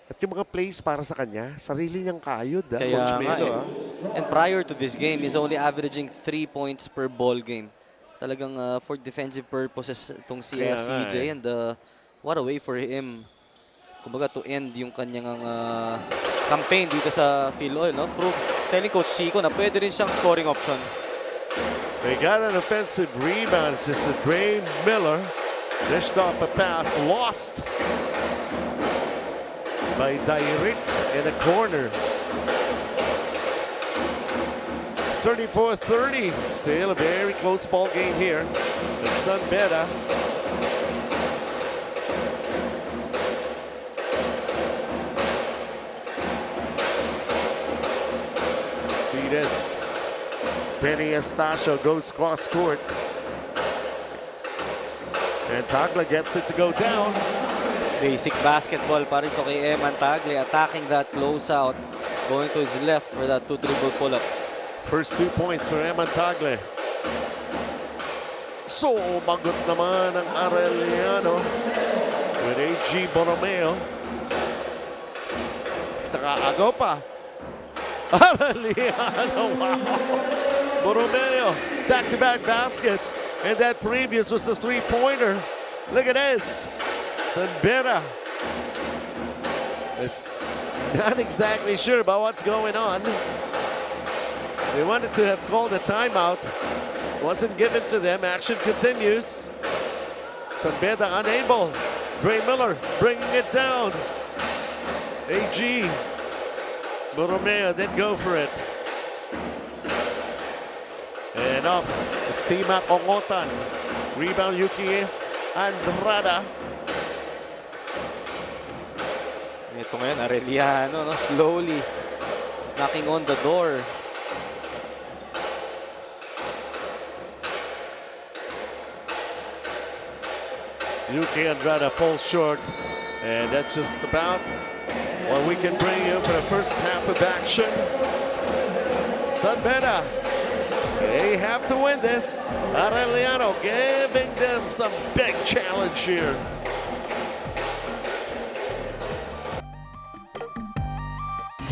At yung mga plays para sa kanya, sarili niyang kayod. Kaya Coach nga Melo, And prior to this game, he's only averaging 3 points per ball game. Talagang for defensive purposes itong si CJ. And what a way for him, kumbaga, to end yung kanyang campaign dito sa FilOil. No? Telling Coach Chico na pwede rin siyang scoring option. They got an offensive rebound. It's just that Dre Miller dished off a pass, lost by Dairit in a corner. 34-30. Still a very close ball game here in San Beda. See this. Benny Estacio goes cross court. And Tagla gets it to go down. Basic basketball pa rin to kay Eman Tagle, attacking that closeout, going to his left for that 2-dribble pull-up. First 2 points for Eman Tagle. So, magot naman ang Arellano with AG Borromeo. Nakaagaw pa. Arellano, wow. Borromeo, back-to-back baskets. And that previous was a three-pointer. Look at this. San Beda is not exactly sure about what's going on. They wanted to have called a timeout. Wasn't given to them. Action continues. San Beda unable. Dre Miller bringing it down. AG. Borromeo didn't go for it. And off is teammate Ongotan. Rebound Yuki Andrada. Ito ngayon, Arellano, no? Slowly knocking on the door. Yuki Andrada falls short. And that's just about what we can bring you for the first half of action. San Beda, they have to win this. Arellano giving them some big challenge here.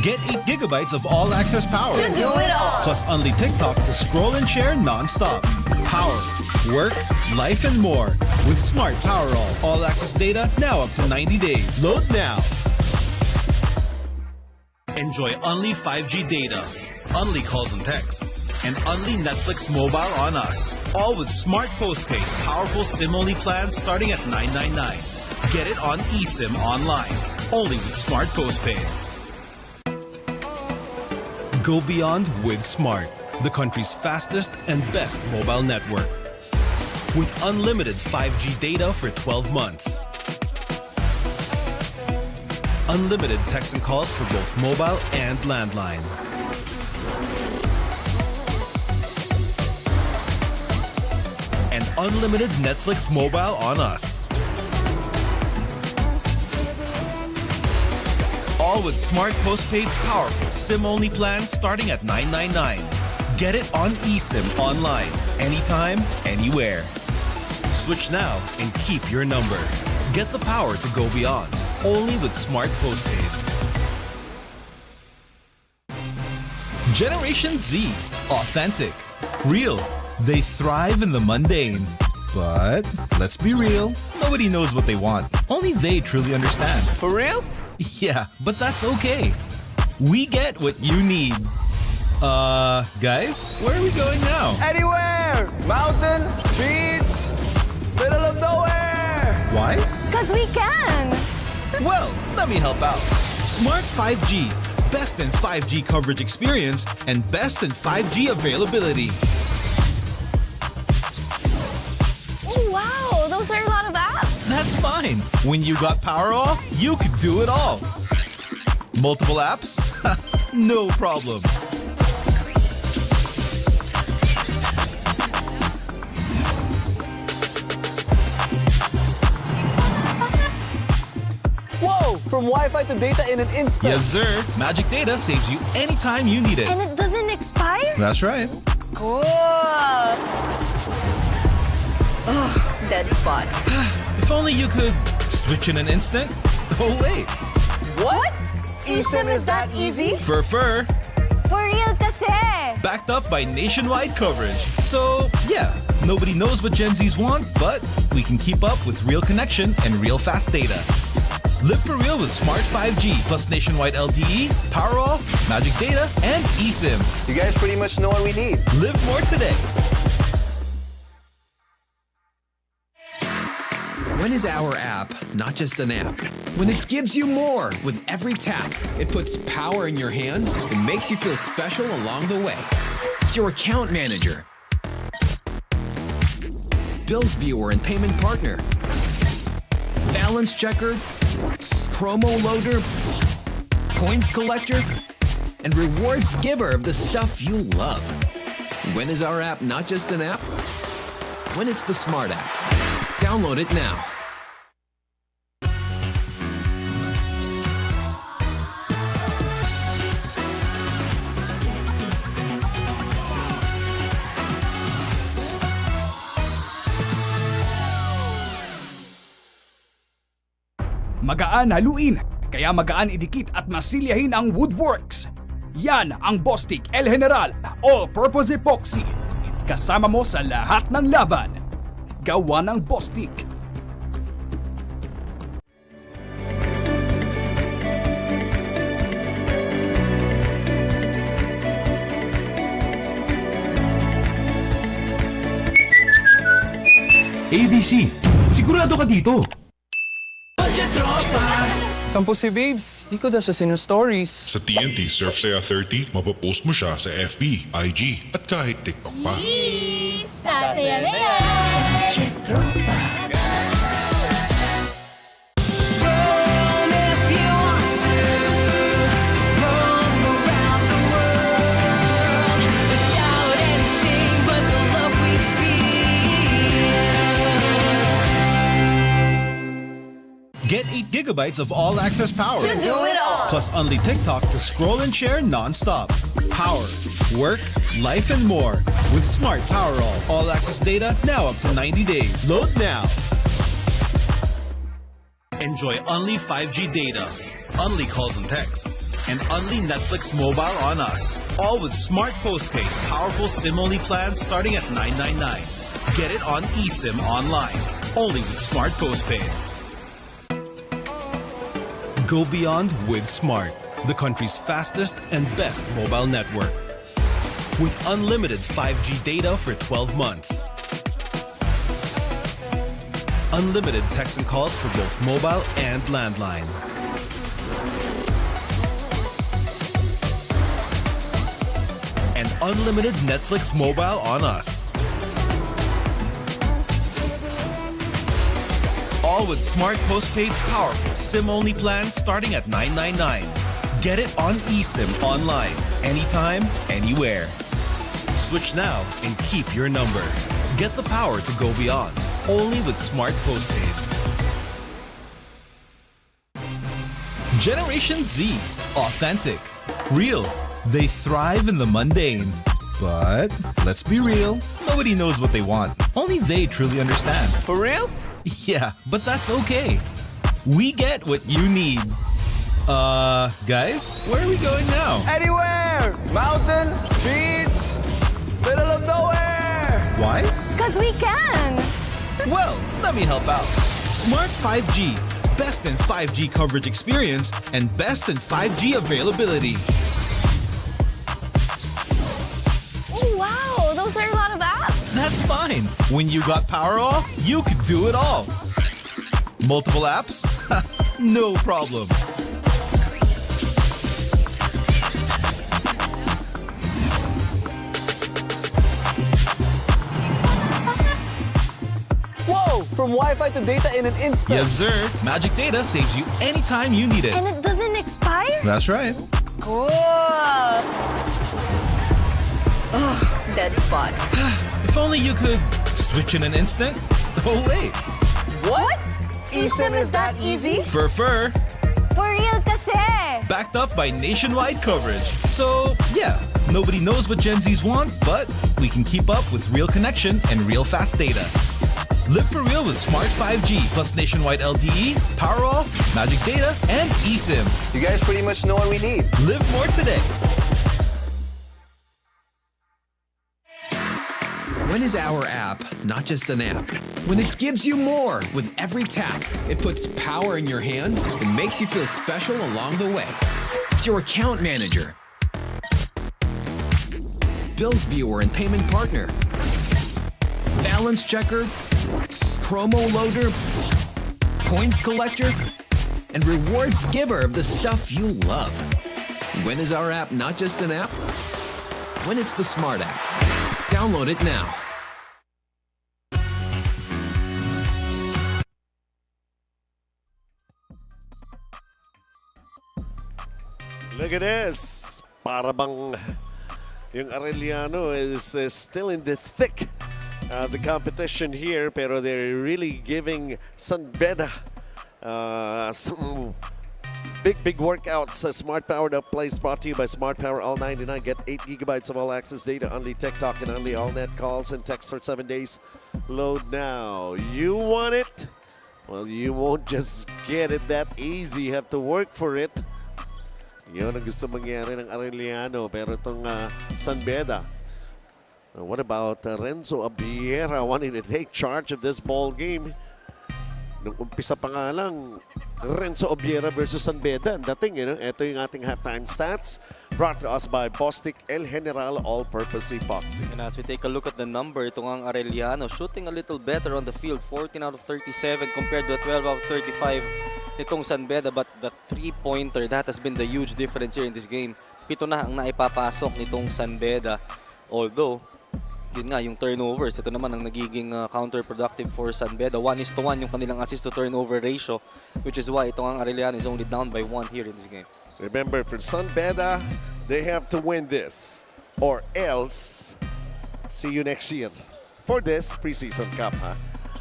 Get 8 gigabytes of all-access power. To do it all. Plus only TikTok to scroll and share non-stop. Power, work, life, and more. With Smart Power all-access data now up to 90 days. Load now. Enjoy only 5G data, only calls and texts, and only Netflix mobile on us. All with Smart Postpaid's powerful SIM-only plans starting at $9.99. Get it on eSIM online, only with Smart Postpaid. Go beyond with Smart, the country's fastest and best mobile network. With unlimited 5G data for 12 months. Unlimited text and calls for both mobile and landline. And unlimited Netflix mobile on us. All with Smart Postpaid's powerful SIM-only plan starting at $9.99. Get it on eSIM online, anytime, anywhere. Switch now and keep your number. Get the power to go beyond, only with Smart Postpaid. Generation Z, authentic, real. They thrive in the mundane. But let's be real, nobody knows what they want. Only they truly understand. For real? Yeah, but that's okay. We get what you need. Guys, where are we going now? Anywhere! Mountain, beach, middle of nowhere! Why? Because we can. Well, let me help out. Smart 5G, best in 5G coverage experience and best in 5G availability. Oh, wow. Those are a lot of apps. That's fine. When you got Powerall, you could do it all. Multiple apps? No problem. Whoa! From Wi-Fi to data in an instant. Yes, sir. Magic Data saves you anytime you need it. And it doesn't expire? That's right. Cool. Oh, dead spot. If only you could switch in an instant. Oh, wait. What? eSIM is that easy? For For real kasi. backed up by nationwide coverage. So, yeah, nobody knows what Gen Zs want, but we can keep up with real connection and real fast data. Live for real with Smart 5G plus nationwide LTE, Powerall, Magic Data, and eSIM. You guys pretty much know what we need. Live more today. When is our app not just an app? When it gives you more with every tap. It puts power in your hands and makes you feel special along the way. It's your account manager, bills viewer and payment partner, balance checker, promo loader, points collector, and rewards giver of the stuff you love. When is our app not just an app? When it's the Smart app. Download it now. Magaan haluin, kaya magaan idikit at masilyahin ang woodworks. Yan ang Bostik El General All-Purpose Epoxy. Kasama mo sa lahat ng laban. Gawa ng Bostik. ABC, sigurado ka dito. Tampo si Babes. Di ko daw siya sinu-stories. Sa TNT Surf Saya 30, mapopost mo siya sa FB, IG, at kahit TikTok pa. Sasaya na yan! Get 8 gigabytes of all-access power. To do it all. Plus only TikTok to scroll and share non-stop. Power, work, life, and more. With Smart Powerall. All-access data now up to 90 days. Load now. Enjoy only 5G data, only calls and texts, and only Netflix mobile on us. All with Smart Postpaid's powerful SIM-only plans starting at $9.99. Get it on eSIM online, only with Smart Postpaid. Go beyond with Smart, the country's fastest and best mobile network. With unlimited 5G data for 12 months. Unlimited text and calls for both mobile and landline. And unlimited Netflix mobile on us. All with Smart Postpaid's powerful SIM-only plan starting at $999. Get it on eSIM online, anytime, anywhere. Switch now and keep your number. Get the power to go beyond, only with Smart Postpaid. Generation Z. Authentic. Real. They thrive in the mundane. But let's be real, nobody knows what they want. Only they truly understand. For real? Yeah, but that's okay. We get what you need. Guys, where are we going now? Anywhere! Mountain, beach, middle of nowhere! Why? Because we can. Well, let me help out. Smart 5G. Best in 5G coverage experience and best in 5G availability. Oh, wow. Those are a lot of apps. That's fine. When you got Powerall, you could do it all. Multiple apps? No problem. Whoa! From Wi-Fi to data in an instant. Yes, sir. Magic Data saves you anytime you need it. And it doesn't expire? That's right. Cool. Oh, dead spot. If only you could switch in an instant. Oh, wait. What? eSIM is that easy? For For real kasi. backed up by nationwide coverage. So, yeah, nobody knows what Gen Zs want, but we can keep up with real connection and real fast data. Live for real with Smart 5G plus nationwide LTE, Powerall, Magic Data, and eSIM. You guys pretty much know what we need. Live more today. When is our app not just an app? When it gives you more with every tap. It puts power in your hands and makes you feel special along the way. It's your account manager, bills viewer and payment partner, balance checker, promo loader, points collector, and rewards giver of the stuff you love. When is our app not just an app? When it's the Smart app. Download it now. Look at this. Para bang yung Arellano is still in the thick of the competition here, pero they're really giving San Beda some big workouts. Smart Power Up Plays brought to you by Smart Power All 99. Get 8 gigabytes of all access data, only tech talk, and only all net calls and text for 7 days. Load now. You want it? Well, you won't just get it that easy. You have to work for it. Yun ang gusto mangyari ng Arellano. Pero itong San Beda. What about Renzo Abiera wanting to take charge of this ball game? Nung umpisa pa nga lang, Renzo Abiera versus San Beda. Dating, ito yung ating halftime stats. Brought to us by Bostik El General All-Purpose Epoxy. And as we take a look at the number, itong ang Arellano shooting a little better on the field. 14 out of 37 compared to 12 out of 35 nitong San Beda. But the three-pointer, that has been the huge difference here in this game. 7 na ang naipapasok nitong San Beda. Although, yun nga, yung turnovers, ito naman ang nagiging counterproductive for San Beda. 1:1 yung kanilang assist-to-turnover ratio, which is why itong ang Arellano is only down by 1 here in this game. Remember, for San Beda, they have to win this or else see you next year for this preseason cup.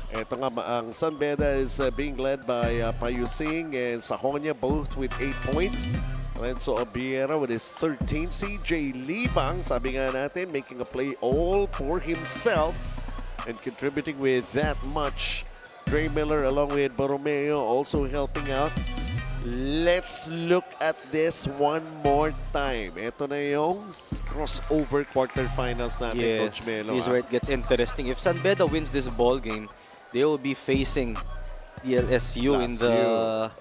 Ito nga, ang San Beda is being led by Payusing and Sahonia, both with 8 points. Renzo Abiera with his 13. CJ Libang, sabi nga natin, making a play all for himself and contributing with that much. Dre Miller along with Borromeo also helping out. Let's look at this one more time. Ito na yung crossover quarterfinals natin, Coach Melo. This is where it gets interesting. If San Beda wins this ball game, they will be facing the LSU in the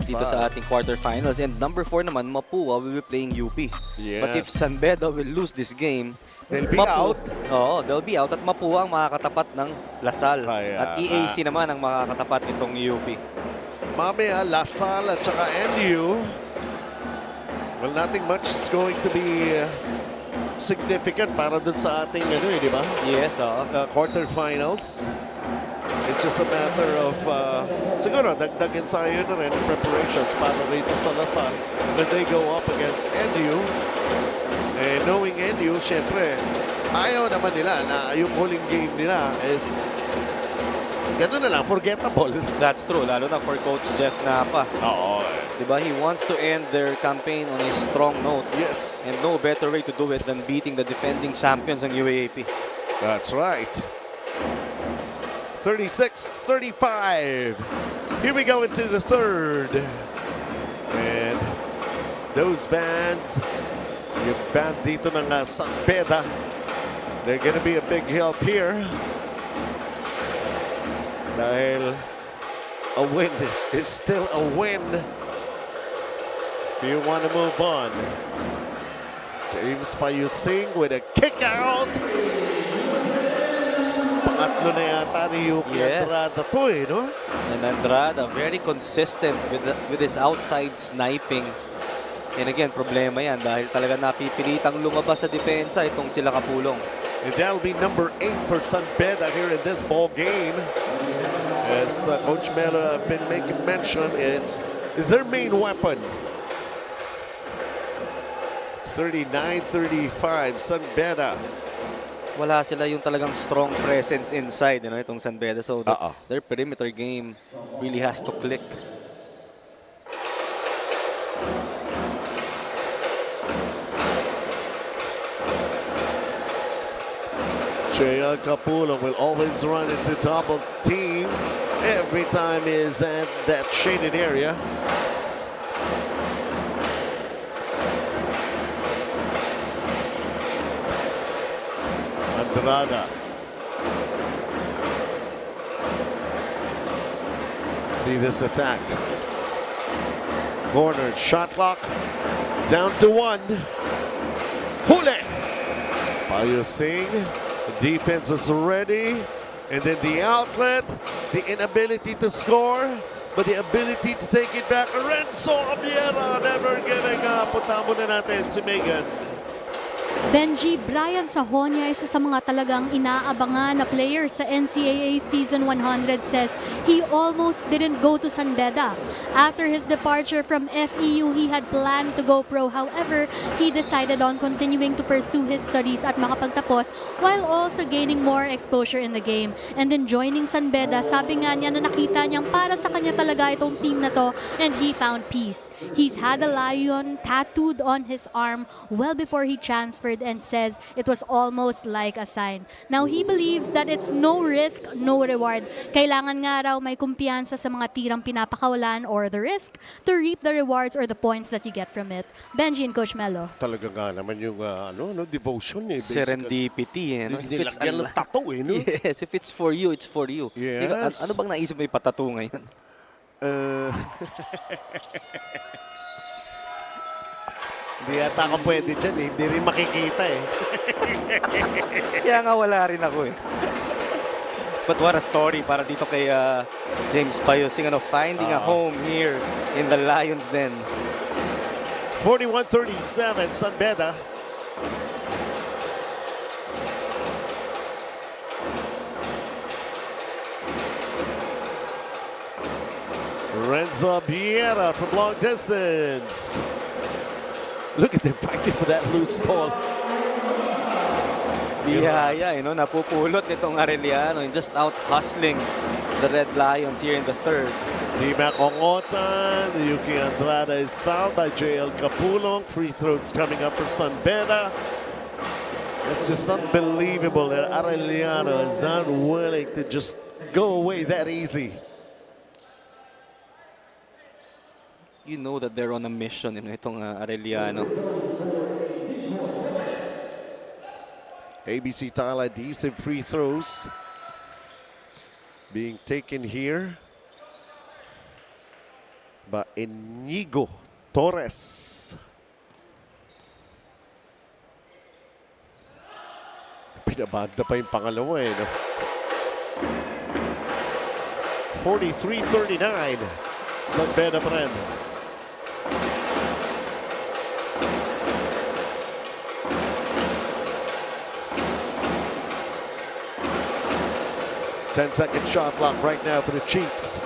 dito sa ating quarterfinals. And number 4 naman, Mapua will be playing UP. Yes. But if San Beda will lose this game, They'll be out. Oo, they'll be out. At Mapua ang makakatapat ng Lasal. Kaya, at EAC naman ang makakatapat nitong UP. Mamaya, Lasal at saka NU. Well, nothing much is going to be significant para dun sa ating di ba? Yes, quarterfinals. It's just a matter of siguro dagdag ensayo na rin preparations para rito sa Lasal when they go up against NU. Eh, knowing NU, syempre, ayaw naman nila na yung huling game nila is gano'n na lang, forgettable. That's true, lalo na for Coach Jeff Napa. Oo. Diba, he wants to end their campaign on a strong note. Yes. And no better way to do it than beating the defending champions ng UAAP. That's right. 36-35. Here we go into the third. And those bands, yung band dito ng San Beda, they're gonna be a big help here. Dahil a win is still a win. If you want to move on. James Payusing with a kick out. Pangatlo na yata ni Yuki Andrada to no? And Andrada very consistent with his outside sniping. And again, problema yan dahil talaga napipilitang lumabas sa depensa itong sila Kapulong. And that'll be number 8 for San Beda here in this ball game. As Coach Melo have been making mention, it's their main weapon. 39-35, San Beda. Wala sila yung talagang strong presence inside, itong San Beda. So their perimeter game really has to click. JL Capulong will always run into double team every time he's at that shaded area. Andrada. See this attack. Corner, shot clock, down to 1. Hule. Payusing. The defense was ready. And then the outlet, the inability to score, but the ability to take it back. Renzo Abiera never giving up. Punta muna natin si Megan. Benji, Brian Sahonia, isa sa mga talagang inaabangan na player sa NCAA Season 100, says he almost didn't go to San Beda. After his departure from FEU, he had planned to go pro. However, he decided on continuing to pursue his studies at makapagtapos while also gaining more exposure in the game. And then joining San Beda, sabi nga niya na nakita niyang para sa kanya talaga itong team na to and he found peace. He's had a lion tattooed on his arm well before he transferred and says it was almost like a sign. Now, he believes that it's no risk, no reward. Kailangan nga raw may kumpiyansa sa mga tirang pinapakawalan or the risk to reap the rewards or the points that you get from it. Benji and Coach Melo. Talaga nga naman yung devotion Serendipity. Hindi lang yan tattoo no? Yes, if it's for you, it's for you. Yes. Ano bang naisip mo ipatattoo ngayon? Hindi yata ako pwede dyan hindi rin makikita Kaya nga wala rin ako But what a story para dito kay James Payusing, finding a home here in the Lions Den. 41-37, San Beda. Renzo Biera from long distance. Look at them fighting for that loose ball. Bihaya, napupulot nitong Arellano and just out hustling the Red Lions here in the third. T-Mac Ongotan, Yuki Andrada is fouled by JL Capulong. Free throws coming up for San Beda. It's just unbelievable that Arellano is not willing to just go away that easy. You know that they're on a mission, itong Arellano. ABC Thailand, decent free throws being taken here. ba Inigo Torres. Pinabanda pa yung pangalawa eh. No? 43-39. San Beda pa rin. Ten-second shot clock right now for the Chiefs.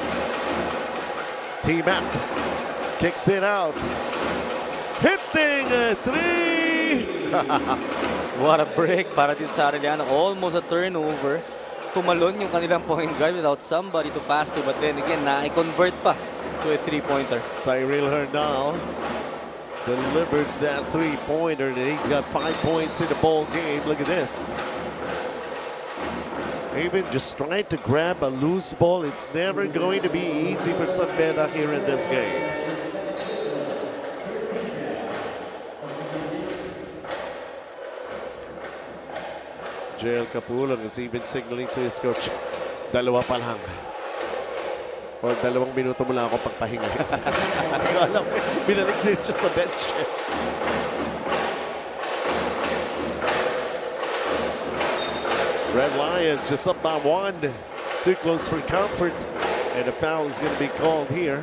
T-Mac kicks it out. Hitting a three. What a break para dito sa Arellano. Almost a turnover. Tumalon yung kanilang point guard without somebody to pass to. But then again, na-convert pa to a three-pointer. Cyril Hernal delivers that three-pointer. And he's got 5 points in the ball game. Look at this. Even just trying to grab a loose ball, it's never going to be easy for San Beda here in this game. Jael Capulang is even signaling to his coach, dalawa pa lang. O 2 minuto mo lang ako pagpahinga. Alam, binalik siya sa bench. Red Lions just up by 1. Too close for comfort. And a foul is going to be called here.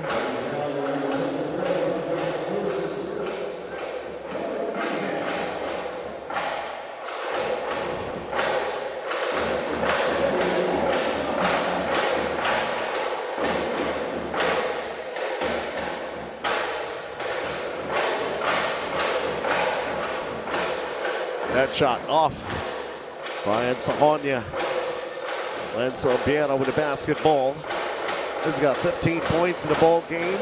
That shot off. Ryan Sahonia. Lenzo Biera with the basketball. He's got 15 points in the ball game.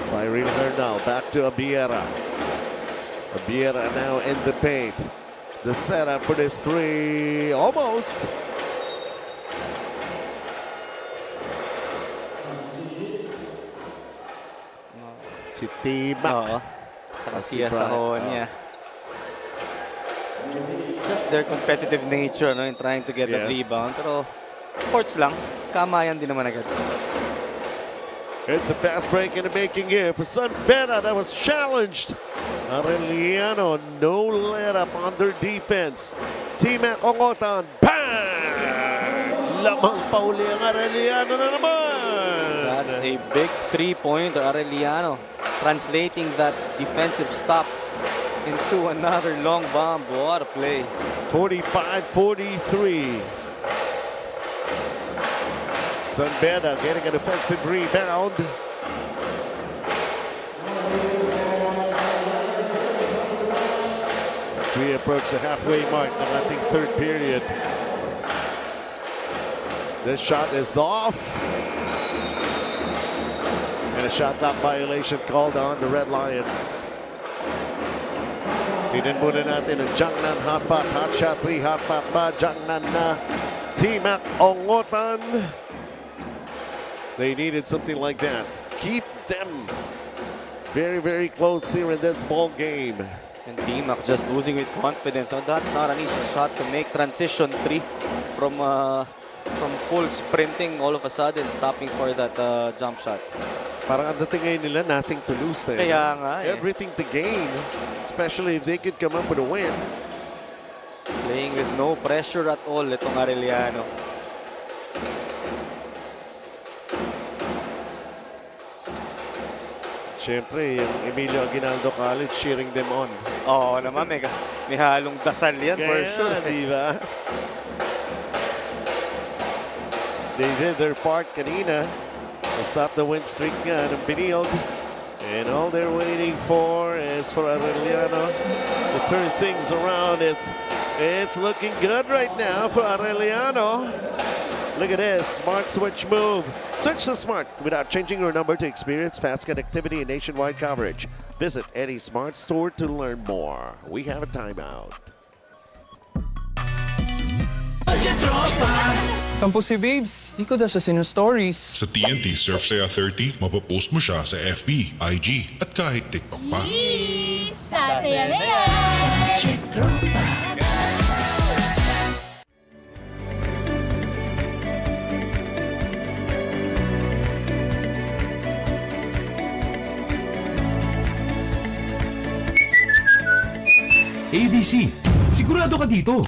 Cyril Hernal back to Abiera. Abiera now in the paint. The setup for this three. Almost. Si T-Mac. Saka siya Sahonia. Just their competitive nature, no, in trying to get that rebound. Pero sports lang, kamayan din naman agad. It's a fast break in the making here for San Beda. That was challenged. Arellano, no let up on their defense. T-Mac Ongotan, bang! Lamang pauli ang Arellano na naman. That's a big three-pointer, Arellano. Translating that defensive stop into another long bomb. What a play. 45-43. San Beda getting an offensive rebound. As we approach the halfway mark ng ating third period. This shot is off. And a shot clock violation called on the Red Lions. Tignan muna natin ang Jangnan hotpot, hot shot 3, hotpot ba, Jangnan na, T-Mac Ongotan. They needed something like that. Keep them very, very close here in this ball game. And T-Mac just losing with confidence. So that's not an easy shot to make. Transition 3 from full sprinting, all of a sudden stopping for that jump shot. Parang ang dating ngayon nila, nothing to lose eh. Kaya nga eh. Everything to gain, especially if they could come up with a win. Playing with no pressure at all itong Arellano. Siyempre, yung Emilio Aguinaldo College cheering them on. Oo naman, may halong dasal yan for sure. Di ba? They did their part kanina. Stop the win streak nga ng Binild. And all they're waiting for is for Arellano to turn things around. It's looking good right now for Arellano. Look at this, smart switch move. Switch to Smart without changing your number to experience fast connectivity and nationwide coverage. Visit any Smart store to learn more. We have a timeout. Kampo si Babes, di ko daw siya sinu-stories. Sa TNT Surf Saya 30, mapapost mo siya sa FB, IG, at kahit TikTok pa. Sasaya na yan! DC, sigurado ka dito.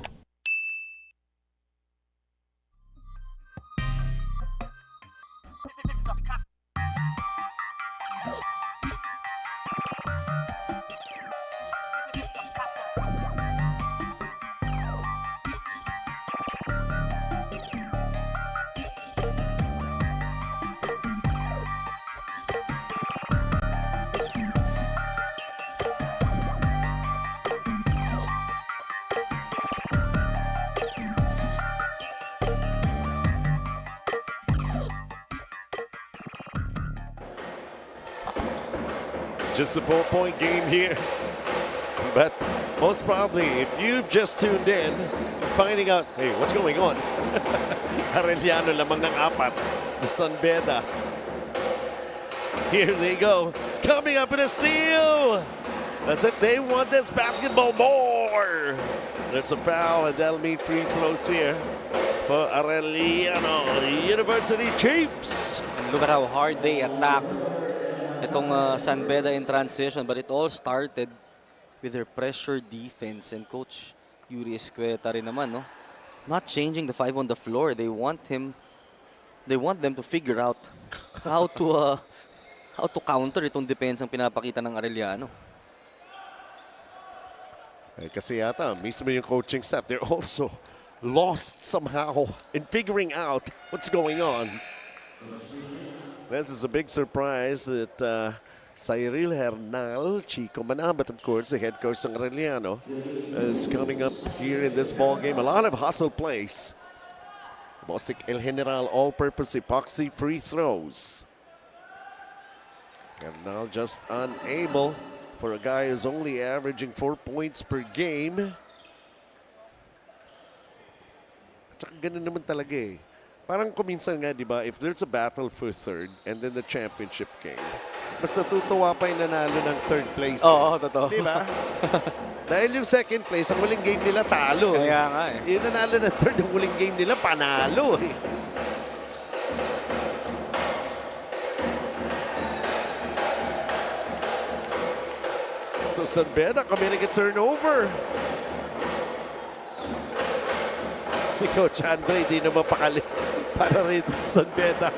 Just a 4-point game here. But most probably, if you've just tuned in, finding out, hey, what's going on? Arellano lamang ng 4 sa San Beda. Here they go. Coming up in a steal. As if they want this basketball more. There's a foul and that'll mean free throws here for Arellano University Chiefs. And look at how hard they attack itong San Beda in transition, but it all started with their pressure defense, and Coach Yuri Escueta rin naman, no? Not changing the 5 on the floor. They want them to figure out how to counter itong depensang pinapakita ng Arellano. Eh, kasi yata mismo yung coaching staff, they're also lost somehow in figuring out what's going on. This is a big surprise that Cyril Hernal, Chico Manabat, of course, the head coach ng Arellano, is coming up here in this ball game. A lot of hustle plays. Bostic El General all-purpose epoxy free throws. Hernal just unable for a guy who's only averaging 4 points per game. At saka ganun naman talaga eh. Parang kuminsan nga, di ba, if there's a battle for third and then the championship game, mas natutuwa pa yung nanalo ng third place. Oo, totoo. Di ba? Dahil yung second place, ang huling game nila talo. Kaya nga eh. Yung nanalo ng third, ang huling game nila panalo eh. So San Beda committing a turnover. Si Coach Andre di naman pakali para rin sa San Beda.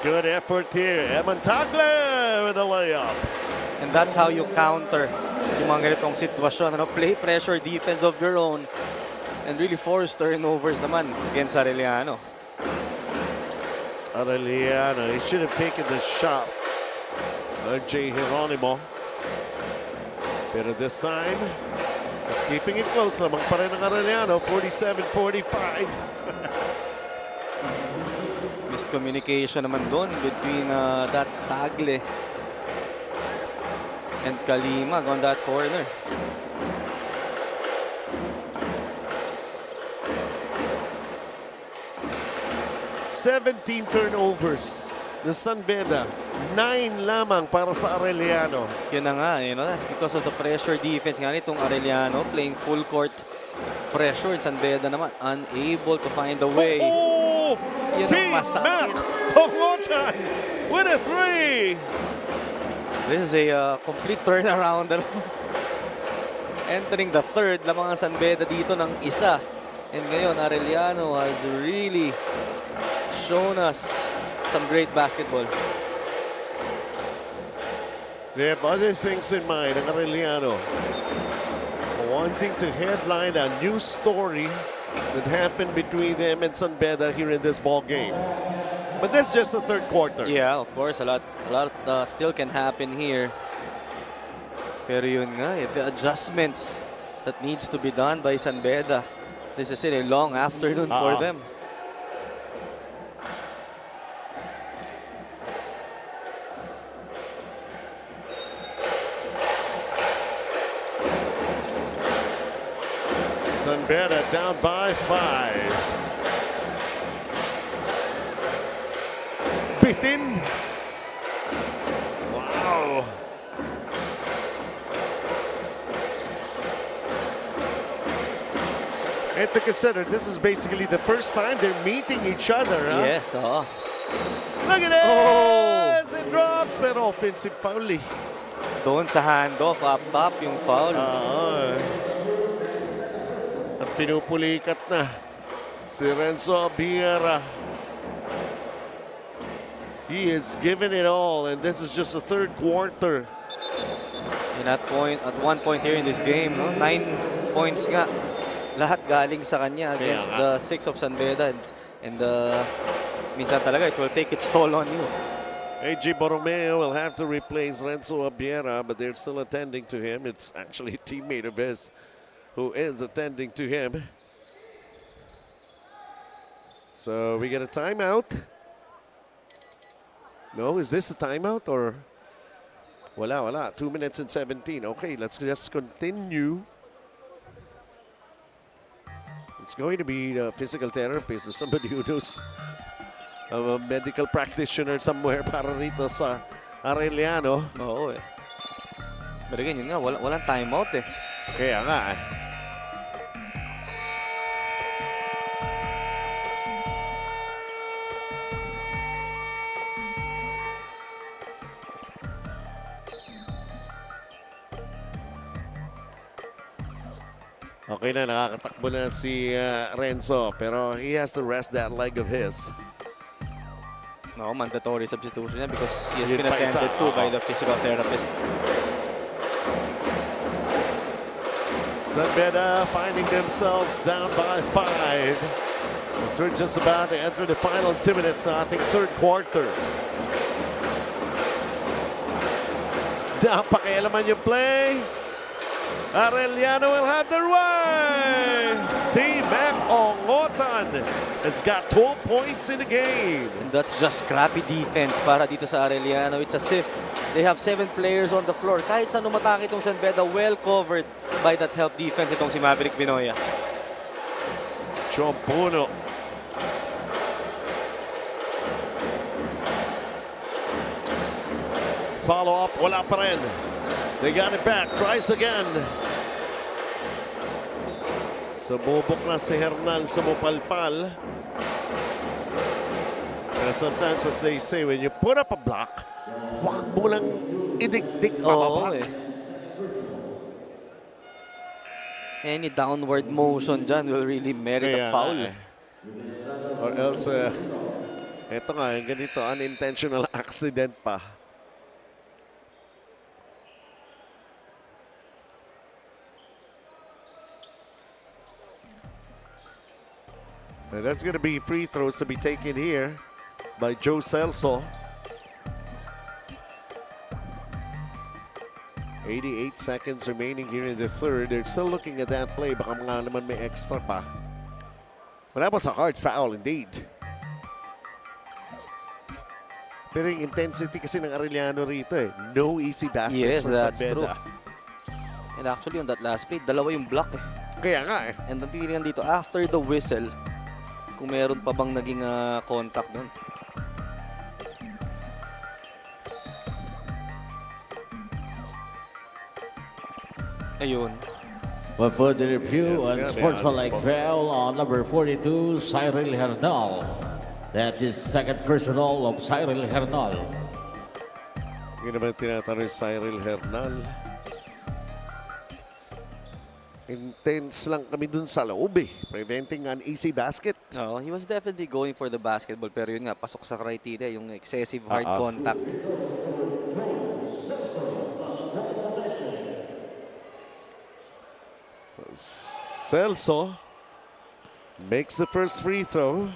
Good effort here. Eman Tagle with a layup. And that's how you counter yung mga ganitong sitwasyon. Ano, play pressure defense of your own and really force turnovers naman against Arellano. Arellano, he should have taken the shot. RJ Geronimo. Pero this time, is keeping it close lamang pa rin ng Arellano, 47-45. Miscommunication naman doon between that's Tagle and Kalimag on that corner. Seventeen turnovers ng San Beda. 9 lamang para sa Arellano. Yun na nga, you know, that's because of the pressure defense nga nitong Arellano playing full court pressure. San Beda naman unable to find a way. Oh! Yun ang masakit. Hongotan with a 3. This is a complete turnaround. Entering the third, lamang ang San Beda dito ng isa. And ngayon, Arellano has really shown us some great basketball. They have other things in mind, ang Arellano. Wanting to headline a new story that happened between them and San Beda here in this ball game. But that's just the third quarter. Yeah, of course, a lot still can happen here. Pero yun nga, the adjustments that needs to be done by San Beda. This is a long afternoon for them. San Beda down by 5. Bitin. Wow. And to consider, this is basically the first time they're meeting each other. Huh? Yes, Look at this! It drops, pero offensive foul eh. Doon sa handoff, up top yung foul. At pinupulikat na si Renzo Abiera. He is giving it all, and this is just the third quarter. And at one point here in this game, no? 9 points nga. Lahat galing sa kanya against the 6 of San Beda. And minsan talaga, it will take its toll on you. A.J. Borromeo will have to replace Renzo Abiera, but they're still attending to him. It's actually a teammate of his who is attending to him. So we get a timeout. No, is this a timeout or? Wala. 2 minutes and 17. Okay, let's just continue. It's going to be a physical therapist or somebody who knows a medical practitioner somewhere para rito sa Arellano. Oo eh. Pero again, yun nga, walang timeout eh. Kaya nga eh. Okay na, nakakatakbo na si Renzo, pero he has to rest that leg of his. No, mandatory substitution niya because he has been attended to by the physical therapist. San Beda finding themselves down by 5. As we're just about to enter the final 2 minutes, I think third quarter. Napakialaman yung play. Arellano will have their way. Team Mac Ongotan has got 12 points in the game. And that's just crappy defense para dito sa Arellano. It's as if they have 7 players on the floor. Kahit saan umatake itong San Beda, well covered by that help defense itong si Maverick Binoya. Chompuno. Follow up, wala pa rin. They got it back, tries again. Sumubok na si Hernal, sumupalpal. And sometimes, as they say, when you put up a block, wag mo lang idikdik pababa. Eh. Any downward motion dyan will really merit a foul. Or else, eto nga, ganito, unintentional accident pa. And that's going to be free throws to be taken here by Joe Celso. 88 seconds remaining here in the third. They're still looking at that play. Baka nga naman may extra pa. But that was a hard foul indeed. Pero yung intensity kasi ng Arellano rito eh. No easy baskets for San Beda. True. And actually on that last play, dalawa yung block eh. Kaya nga eh. And ang titingnan dito, after the whistle, kung meron pa bang naging contact doon. Ayun. But for the review and sportsmanlike foul on number 42, Cyril Hernal. That is second personal of Cyril Hernal. Hindi naman tinatanong Cyril Hernal. Intense lang kami dun sa loob eh. Preventing an easy basket. Oh, he was definitely going for the basketball pero yun nga, pasok sa criteria, yung excessive hard contact. Celso makes the first free throw.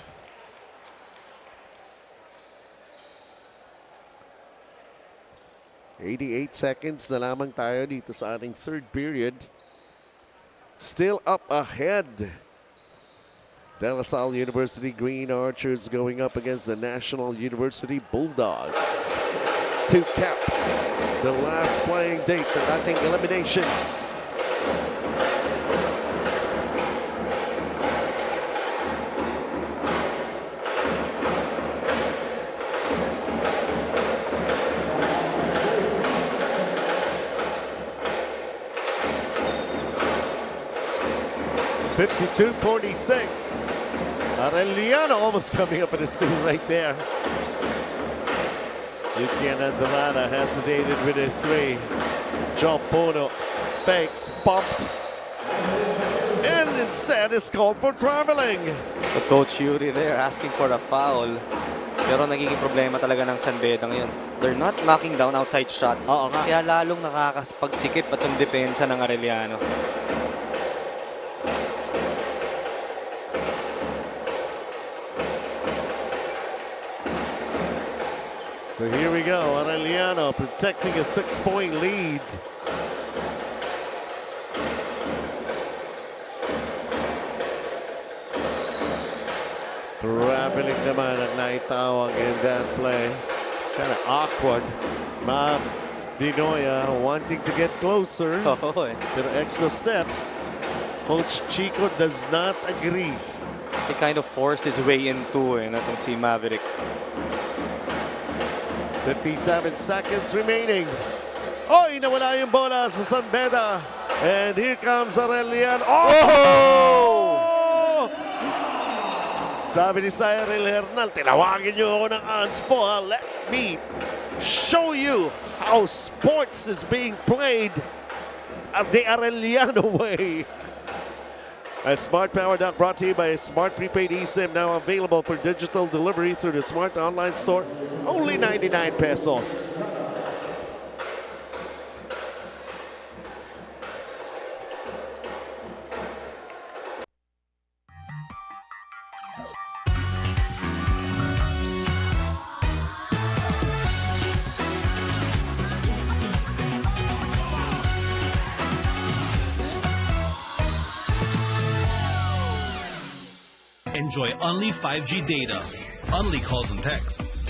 "88 seconds na lamang tayo dito sa ating third period. Still up ahead. De La Salle University Green Archers going up against the National University Bulldogs to cap the last playing date ng ating eliminations. "52-46. Arellano almost coming up in a steal right there. Yuki Anandavana hesitated with his 3. John Puno fakes, bumped. And instead is called for traveling. But Coach Yuri there asking for a foul. Pero nagiging problema talaga ng San Beda ngayon. They're not knocking down outside shots. Oo nga. Kaya lalong nakakapagsikip at yung depensa ng Arellano. So here we go, Arellano protecting a 6-point lead. Traveling naman ang naitawag in that play. Kind of awkward. Mav Vinoya wanting to get closer. Oo eh. Pero extra steps. Coach Chico does not agree. He kind of forced his way into natong si Maverick. 57 seconds remaining. Oy, nawala yung bola sa San Beda. And here comes Arellano. Oh! Sabi ni Cyril Hernal, tinawagin niyo ako ng anspo. Let me show you how sports is being played at the Arellano way. A Smart Power Duck brought to you by Smart Prepaid eSIM, now available for digital delivery through the Smart Online Store. Only 99 pesos. Enjoy only 5G data, only calls and texts.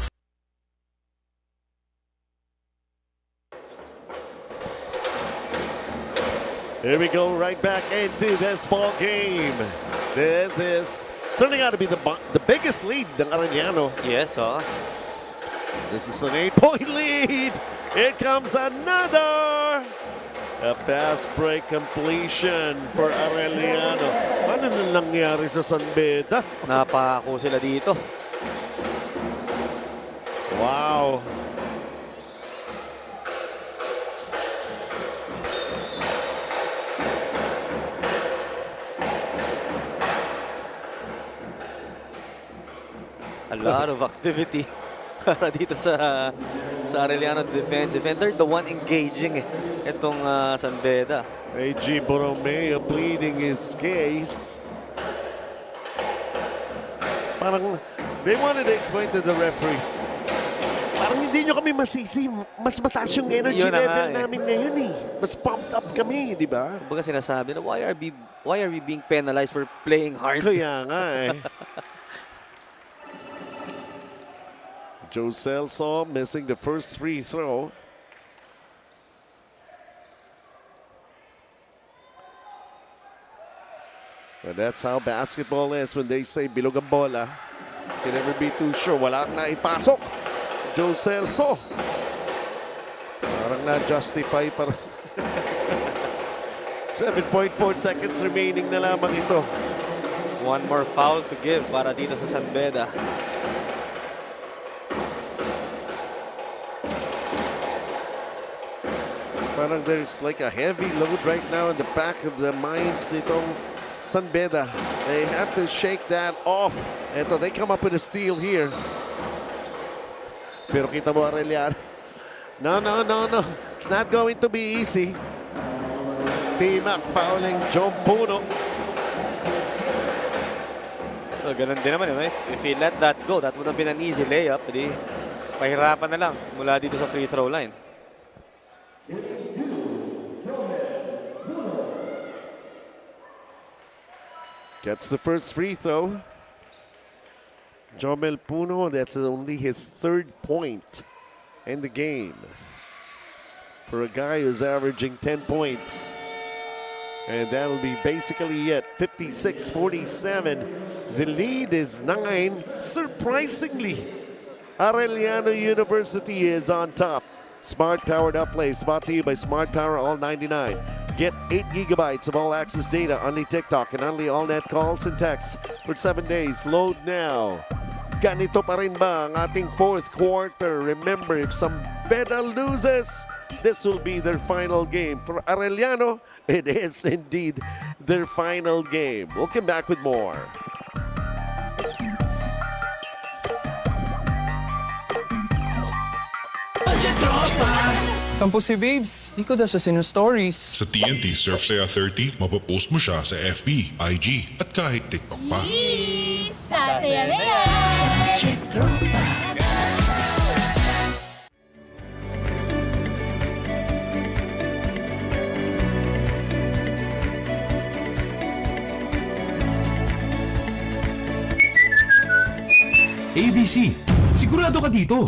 Here we go, right back into this ball game. This is turning out to be the biggest lead ng Arellano. Yes, This is an 8-point lead. Here comes another. A fast break completion for Arellano. Ano na nangyari sa San Beda? Napako sila dito. Wow. A lot of activity para dito sa Arellano defensive. And they're the one engaging itong San Beda. A.G. Borromeo pleading his case. Parang they wanted to explain to the referees. Parang hindi nyo kami masisi. Mas mataas yung energy level namin ngayon eh. Mas pumped up kami, di ba? Kumbaga sinasabi na why are we being penalized for playing hard? Kaya nga eh. Joe Celso missing the first free throw. But that's how basketball is when they say bilog ang bola. Can never be too sure. Wala na ipasok. Joe Celso. Parang na-justify parang 7.4 seconds remaining na lamang ito. One more foul to give para dito sa San Beda. Parang there's like a heavy load right now in the back of the minds nitong San Beda. They have to shake that off. Eto, they come up with a steal here. Pero kita mo Arellano. No. It's not going to be easy. T-Mac fouling John Puno. So, ganun din naman. If he let that go, that would have been an easy layup. Di, pahirapan na lang mula dito sa free throw line. Gets the first free throw. Jomel Puno, that's only his 3rd point in the game. For a guy who's averaging 10 points. And that'll be basically it. 56-47. The lead is 9. Surprisingly, Arellano University is on top. Smart Powered Up Play, brought to you by Smart Power All 99. Get 8 gigabytes of all-access data, only TikTok, and only all-net calls and texts for 7 days. Load now. Ganito pa rin ba ang ating fourth quarter? Remember, if Sambeda loses, this will be their final game. For Arellano, it is indeed their final game. We'll come back with more. Kampo si Babes, di ko daw siya sinu-stories. Sa TNT Surf Saya 30, mapopost mo siya sa FB, IG, at kahit TikTok pa. Sasaya na yan! ABC, sigurado ka dito.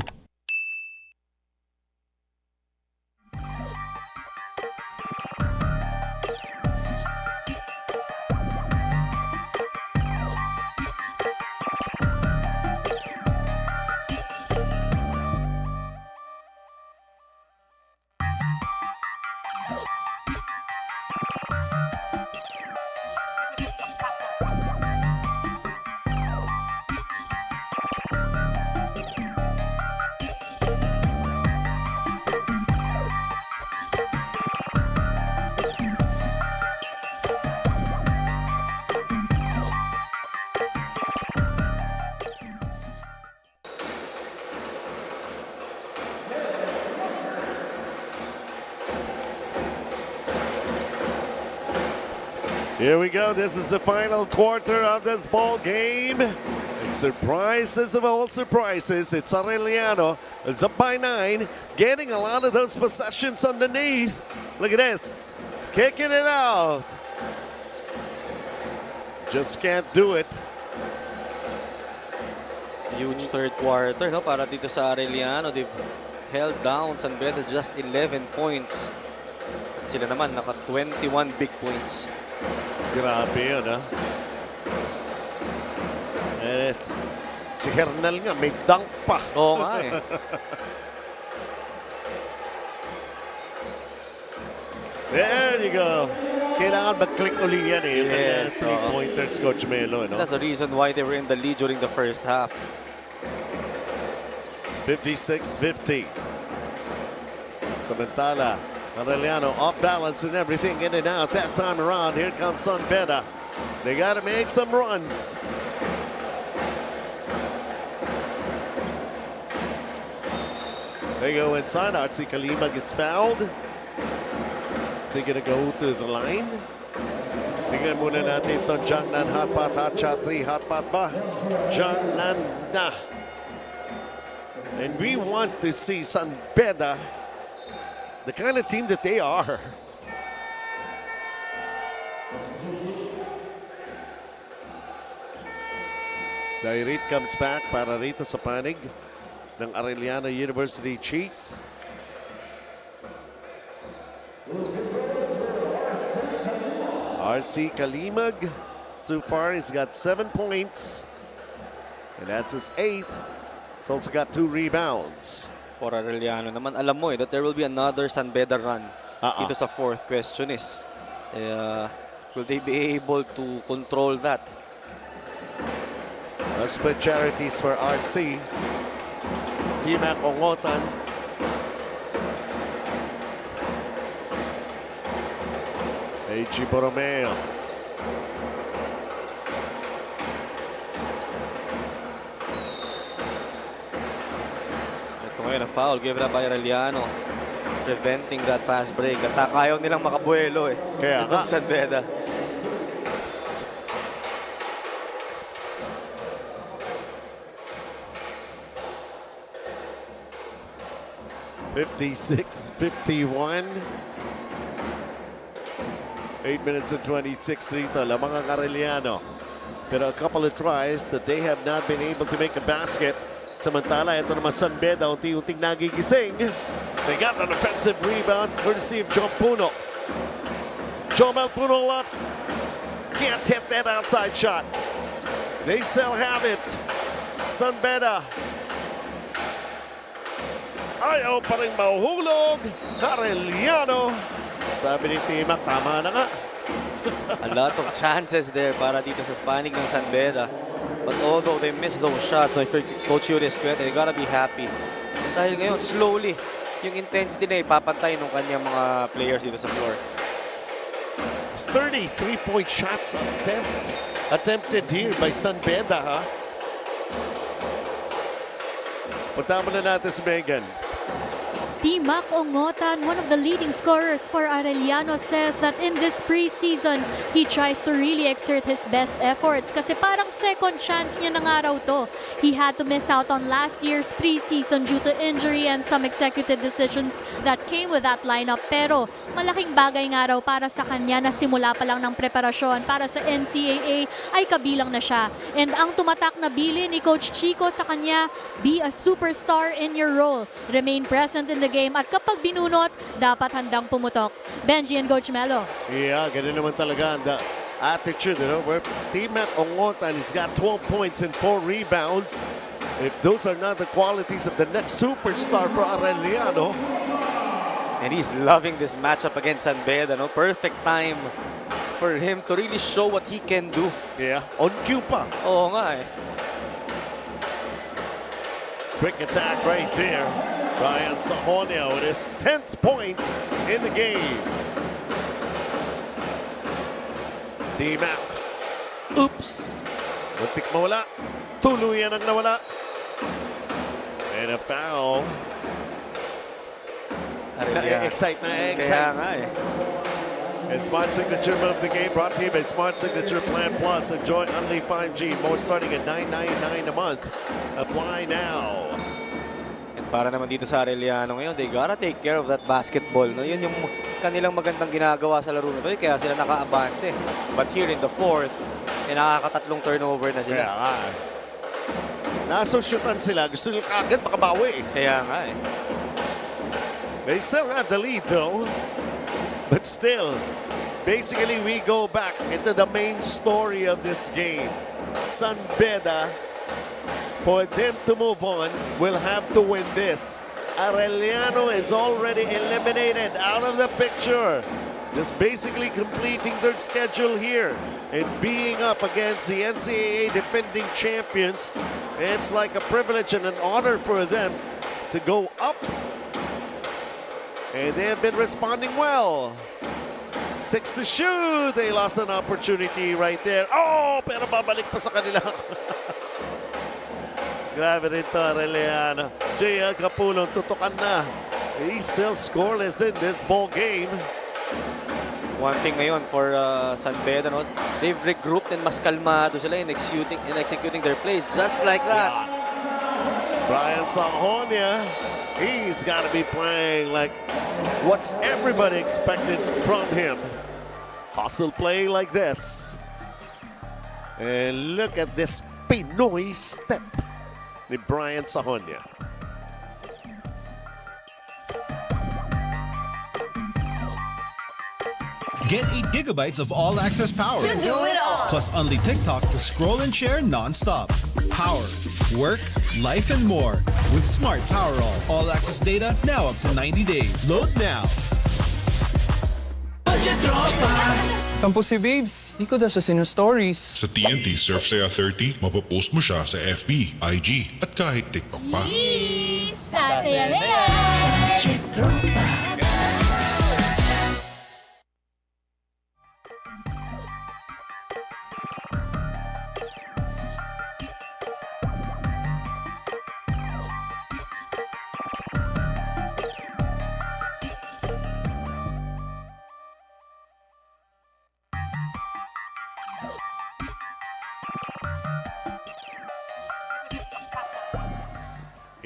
Here we go. This is the final quarter of this ball game. And surprises of all surprises. It's Arellano. It's up by 9. Getting a lot of those possessions underneath. Look at this. Kicking it out. Just can't do it. Huge third quarter, no? Para dito sa Arellano. They've held down San Beda just 11 points. Sila naman naka 21 big points. Grabe yun, ha? At si Hernal nga, may dunk pa. Oo nga eh. There you go. Kailangan mag-click uli yan eh. Yes, three-pointers, Coach Melo. No? That's the reason why they were in the lead during the first half. 56-50. Samantala, Arellano off balance and everything in and out that time around. Here comes San Beda. They got to make some runs. They go inside. Artsy Kalimag is fouled. Is he going to go to the line? Tingnan muna natin ito. Jangnan hotpot, hot shot 3. Hotpot ba? Jangnan na. And we want to see San Beda, the kind of team that they are. Dairit comes back para rito sa panig ng Arellano University Chiefs. RC Kalimag, so far he's got 7 points. And that's his 8th. He's also got 2 rebounds. For Arellano naman, alam mo that there will be another San Beda run. Dito sa fourth question is, will they be able to control that? Split charities for RC. T-Mac Ongotan. A.G. Borromeo. Ito ngayon, a foul given up by Arellano. Preventing that fast break. At ayaw nilang makabuelo eh. Kaya itong San Beda. (56-51). 8 minutes and 26 rito. Lamang ang Arellano. Pero a couple of tries that they have not been able to make a basket. Samantala, ito naman San Beda, unti-unting nagigising. They got an offensive rebound courtesy of John Puno. Jomel Puno left. Can't hit that outside shot. They still have it. San Beda. Ayaw pa rin mahuhulog. Arellano. Sabi ni Timac, tama na nga. A lot of chances there para dito sa spanning ng San Beda. But although they missed those shots, so if you're Coach Yuri Escueta, you gotta be happy. Dahil ngayon, slowly, yung intensity na ipapantay ng kanyang mga players dito sa floor. 30 3-point shots attempted here by San Beda, ha? Punta mo na natin si Megan. Mac Ongotan, one of the leading scorers for Arellano, says that in this preseason, he tries to really exert his best efforts kasi parang second chance niya ng araw to. He had to miss out on last year's preseason due to injury and some executive decisions that came with that lineup. Pero malaking bagay nga raw para sa kanya na simula pa lang ng preparasyon para sa NCAA ay kabilang na siya. And ang tumatak na bilin ni Coach Chico sa kanya, be a superstar in your role. Remain present in the game at kapag binunot, dapat handang pumutok. Benji and Coach Melo. Yeah, ganun naman talaga the attitude, you know, where Mac Ongotan has got 12 points and 4 rebounds. If those are not the qualities of the next superstar for Arellano. And he's loving this matchup against San Beda, no? Perfect time for him to really show what he can do. Yeah, on cue pa. Oo nga eh. Quick attack right there. Brian Sahonia with his 10th point in the game. T-Mac. Oops. Muntik mawala. Tuluyan ang nawala. And a foul. Na-excite. Kaya nga eh. And Smart Signature move the game brought to you by Smart Signature Plan Plus. Enjoy Unli 5G. More starting at $9.99 a month. Apply now. And para naman dito sa Arellano ngayon, they gotta take care of that basketball. No? Yun yung kanilang magandang ginagawa sa laro na to. Kaya sila nakaabante. But here in the fourth, nakakatatlong turnover na sila. Kaya nga. Nasushootan sila. Gusto nila kagad makabawi. Kaya nga eh. They still have the lead though. But still, basically we go back into the main story of this game. San Beda, for them to move on, will have to win this. Arellano is already eliminated out of the picture. Just basically completing their schedule here and being up against the NCAA defending champions. It's like a privilege and an honor for them to go up. And they have been responding well. 6 to shoot. They lost an opportunity right there. Oh, pero babalik pa sa kanila. Grabe rin to, Arellano. J.L. Capulong tutukan na. He's still scoreless in this ball game. One thing ngayon for San Beda, no? They've regrouped and mas kalmado sila in executing their plays just like that. Brian Sahonia, he's got to be playing like what's everybody expected from him. Hustle play like this. And look at this Pinoy step ni Brian Sahonia. Get 8 gigabytes of all-access power. To do it all. Plus only TikTok to scroll and share non-stop. Power, work, life, and more. With Smart Power all-access data now up to 90 days. Load now. Kampo si Babes, di ko daw siya sinu-stories. Sa TNT Surf Saya 30, mapopost mo siya sa FB, IG, at kahit TikTok pa. Sasaya na yan!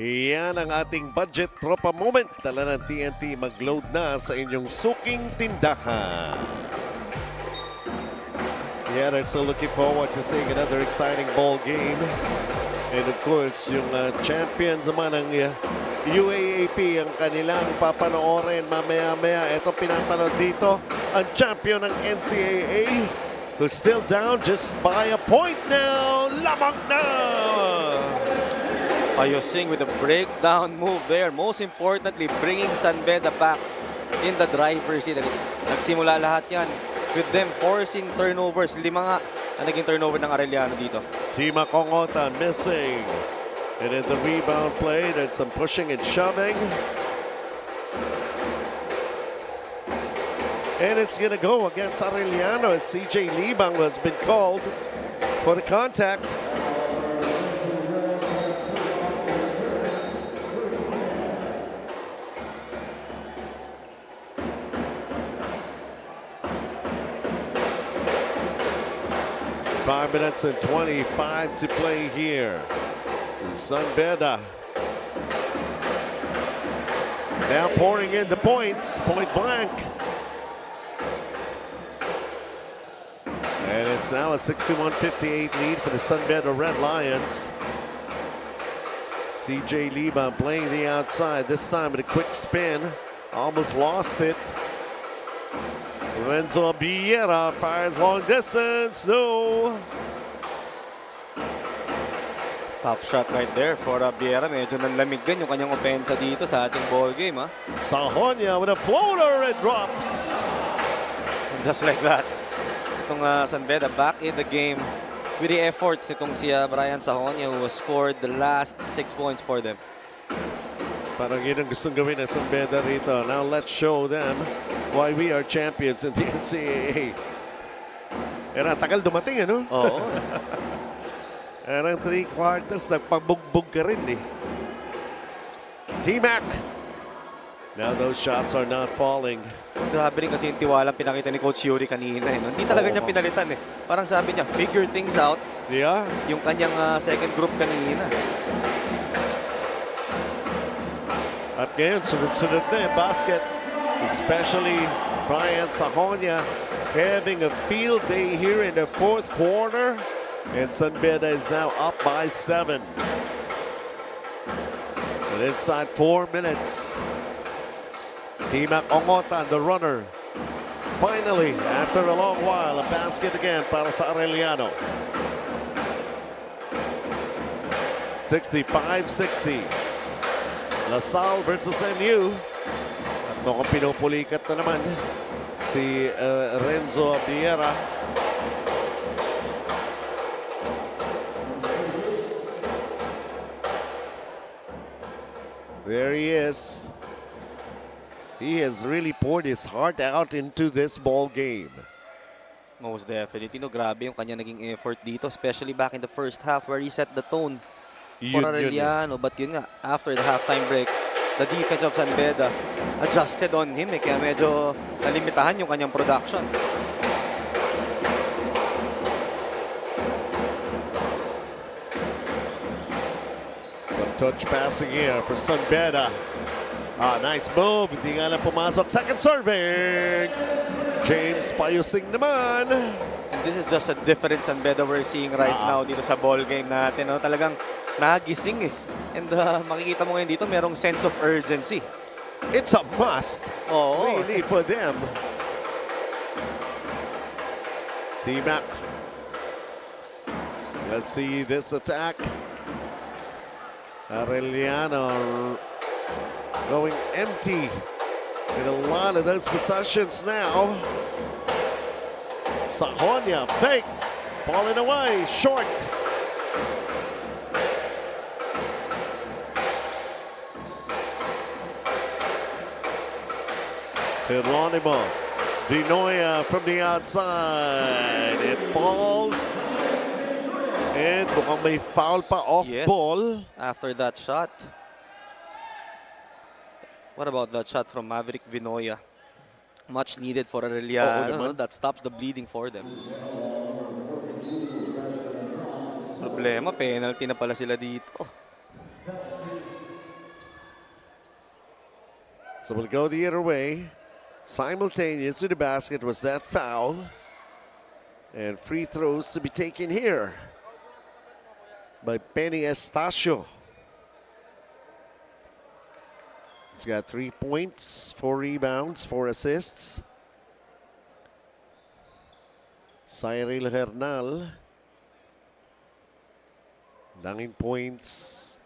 Iyan ang ating budget tropa moment. Dala ng TNT mag-load na sa inyong suking tindahan. Yeah, they're still looking forward to seeing another exciting ball game. And of course, yung champions naman ng UAAP ang kanilang papanoorin mamaya-maya. Ito pinapanood dito, ang champion ng NCAA who's still down just by a point now. Lamang na! Ayosing with a breakdown move there. Most importantly, bringing San Beda back in the driver's seat. Nagsimula lahat yan with them forcing turnovers. 5 nga ang naging turnover ng Arellano dito. Tima Kongota missing. And in the rebound play, there's some pushing and shoving. And it's going to go against Arellano. It's CJ Libang who has been called for the contact. Five minutes and 25 to play here. San Beda now pouring in the points, point blank. And it's now a 61-58 lead for the San Beda Red Lions. CJ Liba playing the outside, this time with a quick spin. Almost lost it. Renzo Vieira fires long distance. No. Tough shot right there for Vieira. Medyo nanlamig din yung kanyang opensa dito sa ating ball game. Sahonia with a floater, it drops. And just like that, itong San Beda back in the game with the efforts nitong si Brian Sahonia who has scored the last 6 points for them. Parang yun ang gustong gawin ng San Beda rito. Now let's show them why we are champions in the NCAA. Era, tagal dumating, ano? Oo. Erang 3 quarters, nagpabugbog ka rin eh. T-Mac. Now those shots are not falling. Grabe rin kasi yung tiwalang pinakita ni Coach Yuri kanina. Hindi talaga niya pinalitan eh. Parang sabi niya, figure things out. Yeah. Yung kanyang second group kanina. At ngayon, sunod-sunod na yung basket. Especially Brian Sahonia having a field day here in the fourth quarter. And San Beda is now up by 7. And inside 4 minutes. Tima Kongota, the runner. Finally, after a long while, a basket again para sa Arellano. 65-60. LaSalle versus MU. At mukhang pinupulikat na naman si Renzo Vieira. There he is. He has really poured his heart out into this ball game. Most definitely. No, grabe yung kanya naging effort dito, especially back in the first half where he set the tone for Arellano. But yun nga, after the halftime break, the defense of San Beda adjusted on him. Kaya medyo nalimitahan yung kanyang production. Some touch passing here for San Beda. Nice move. Hindi nga lang pumasok. Second serving. James Payusing naman. And this is just a difference San Beda we're seeing right now dito sa ball game natin. No? Talagang nagising eh. And makikita mo ngayon dito, merong sense of urgency. It's a must. Oo. Really for them. T-Mac. Let's see this attack. Arellano going empty in a lot of those possessions now. Sahonia fakes, falling away, short. Geronimo Dinoya from the outside. It falls. And mukhang may foul pa off ball. After that shot. What about that shot from Maverick Vinoya? Much needed for Arellano. That stops the bleeding for them. Problema, penalty na pala sila dito. So we'll go the other way. Simultaneous to the basket was that foul. And free throws to be taken here by Penny Estacio. He's got 3 points, 4 rebounds, 4 assists. Cyril Hernal, 9 points.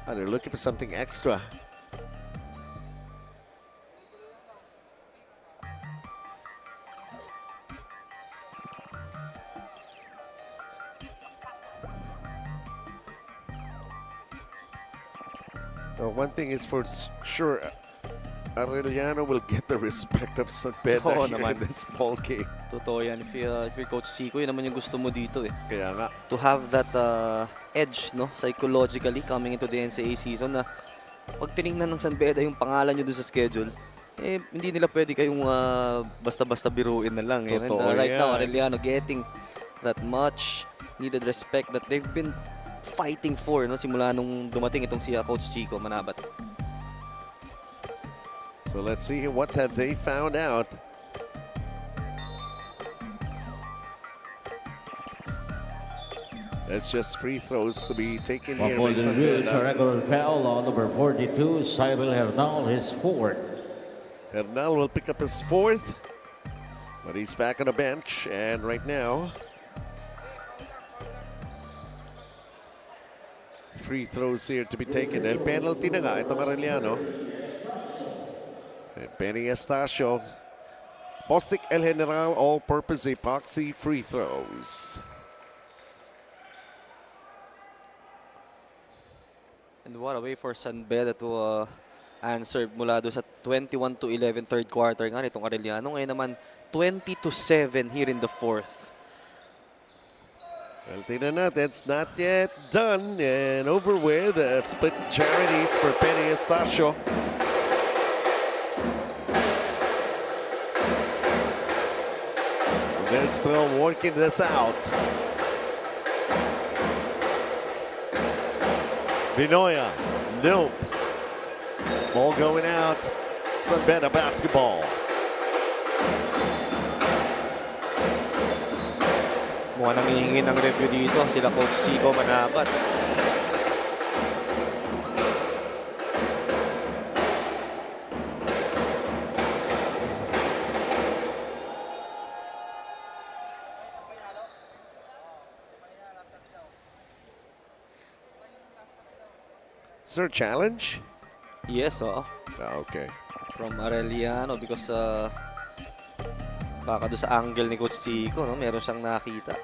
They're looking for something extra. One thing is for sure, Arellano will get the respect of San Pedro Oo here naman. in this ball game. Totoo yan. If you're Coach Chico, yun naman yung gusto mo dito eh. Kaya nga. To have that edge, no, psychologically coming into the NCAA season na pag tinignan ng San Beda yung pangalan nyo doon sa schedule, eh, hindi nila pwede kayong basta-basta biruin na lang. Eh. And, Totoo right yan. now, Arellano getting that much needed respect that they've been fighting for, no, simula nung dumating itong si Coach Chico Manabat. So let's see what have they found out. That's just free throws to be taken here by San It's a Beda. regular foul on number 42, Cybel Hernal, his fourth. Hernal will pick up his fourth, but he's back on the bench, and right now, free throws here to be taken. El penalty na nga itong Arellano. And Benny Estacio, Bostic El General all-purpose epoxy free throws. And what a way for San Beda to answer mula doon sa 21-11 third quarter nga nitong Arellano. Ngayon naman 20-7 here in the fourth. Well, tingnan natin, it's not yet done and over with. Split charities for Benny Estacio. They're still working this out. Vinoya, nope. Ball going out. San Beda basketball. Mukhang nangihingi ng review dito sila Coach Chico Manabat. Is there a challenge? Yes, oo. Okay. From Arellano because baka doon sa angle ni Coach Chico, no, meron siyang nakita.